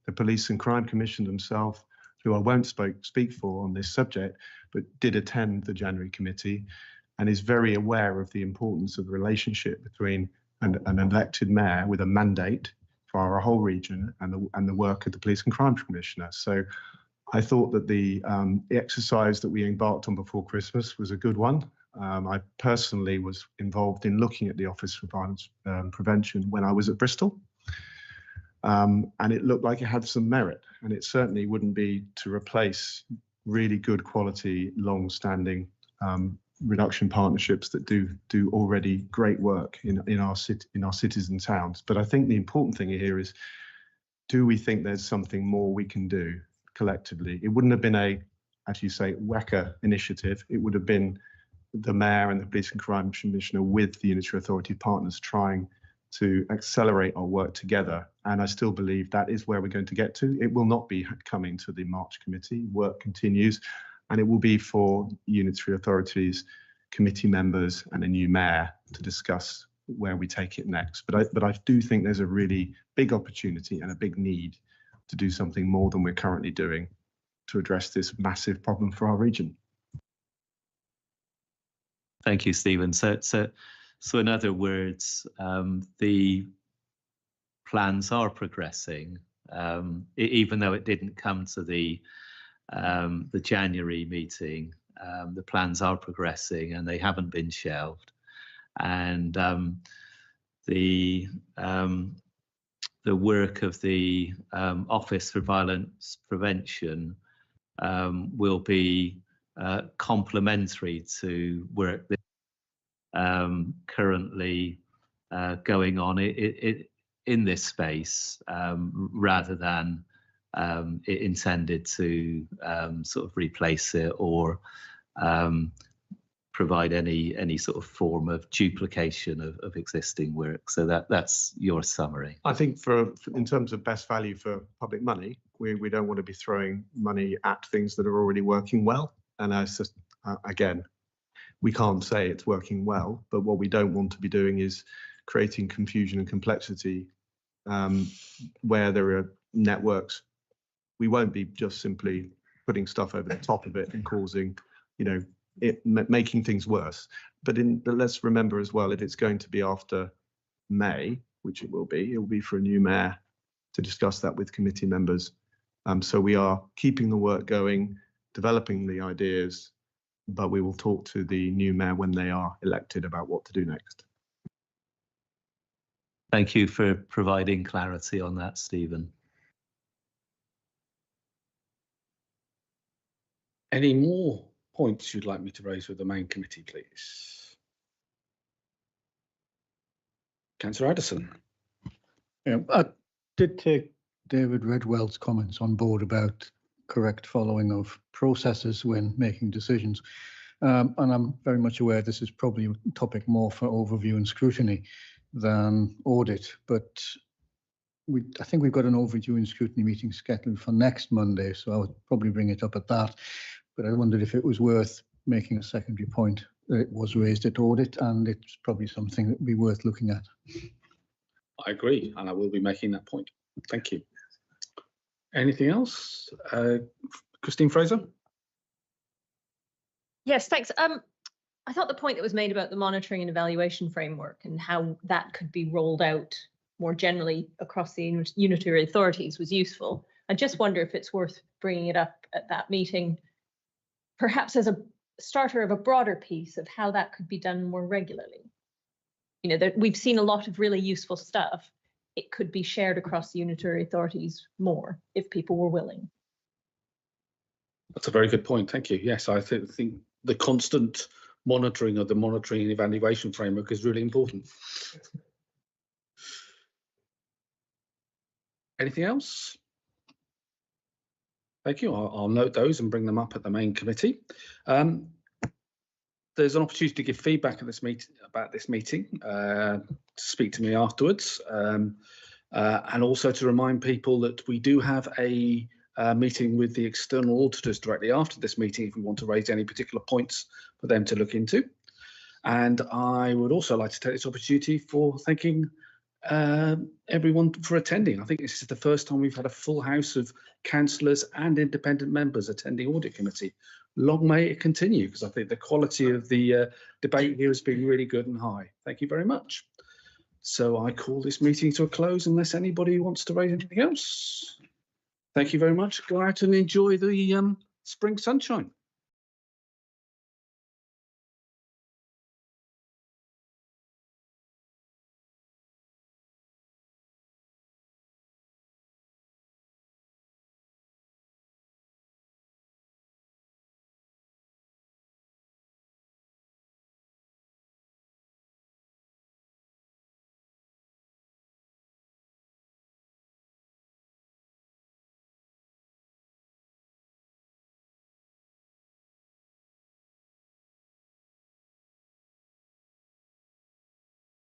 The Police and Crime Commission themselves, who I won't speak for on this subject, but did attend the January committee and is very aware of the importance of the relationship between an elected mayor with a mandate for our whole region and the work of the Police and Crime Commissioner. So I thought that the exercise that we embarked on before Christmas was a good one. I personally was involved in looking at the Office for Violence Prevention when I was at Bristol. And it looked like it had some merit, and it certainly wouldn't be to replace really good quality, long-standing reduction partnerships that do already great work in our cities and towns. But I think the important thing here is, do we think there's something more we can do collectively? It wouldn't have been a, as you say, WECA initiative. It would have been the Mayor and the Police and Crime Commissioner with the unitary authority partners trying to accelerate our work together. And I still believe that is where we're going to get to. It will not be coming to the March committee. Work continues, and it will be for unitary authorities, committee members, and a new mayor to discuss where we take it next. But I do think there's a really big opportunity and a big need to do something more than we're currently doing to address this massive problem for our region. Thank you, Stephen. So in other words, the plans are progressing, even though it didn't come to the January meeting. The plans are progressing and they haven't been shelved. And the work of the Office for Violence Prevention will be complementary to work that's currently going on in this space, rather than it intended to sort of replace it or provide any sort of form of duplication of existing work. So that's your summary. I think in terms of best value for public money, we don't want to be throwing money at things that are already working well. And again, we can't say it's working well, but what we don't want to be doing is creating confusion and complexity where there are networks. We won't be just simply putting stuff over the top of it and causing, making things worse. But let's remember as well, if it's going to be after May, which it will be for a new mayor to discuss that with committee members. So we are keeping the work going, developing the ideas, but we will talk to the new mayor when they are elected about what to do next. Thank you for providing clarity on that, Stephen. Any more points you'd like me to raise with the main committee, please? Councillor Addison. Yeah, I did take David Redwell's comments on board about correct following of processes when making decisions. And I'm very much aware this is probably a topic more for overview and scrutiny than audit, but I think we've got an overview and scrutiny meeting scheduled for next Monday, so I would probably bring it up at that. But I wondered if it was worth making a secondary point that it was raised at audit, and it's probably something that would be worth looking at. I agree, and I will be making that point. Thank you. Anything else? Christine Fraser? Yes, thanks. I thought the point that was made about the monitoring and evaluation framework and how that could be rolled out more generally across the unitary authorities was useful. I just wonder if it's worth bringing it up at that meeting, perhaps as a starter of a broader piece of how that could be done more regularly. You know, we've seen a lot of really useful stuff. It could be shared across the unitary authorities more if people were willing. That's a very good point. Thank you. Yes, I think the constant monitoring of the monitoring and evaluation framework is really important. Anything else? Thank you. I'll note those and bring them up at the main committee. There's an opportunity to give feedback at this meeting about this meeting. To speak to me afterwards, and also to remind people that we do have a meeting with the external auditors directly after this meeting if we want to raise any particular points for them to look into. And I would also like to take this opportunity for thanking everyone for attending. I think this is the first time we've had a full house of councillors and independent members attending Audit Committee. Long may it continue, because I think the quality of the debate here has been really good and high. Thank you very much. So I call this meeting to a close unless anybody wants to raise anything else. Thank you very much. Go out and enjoy the spring sunshine.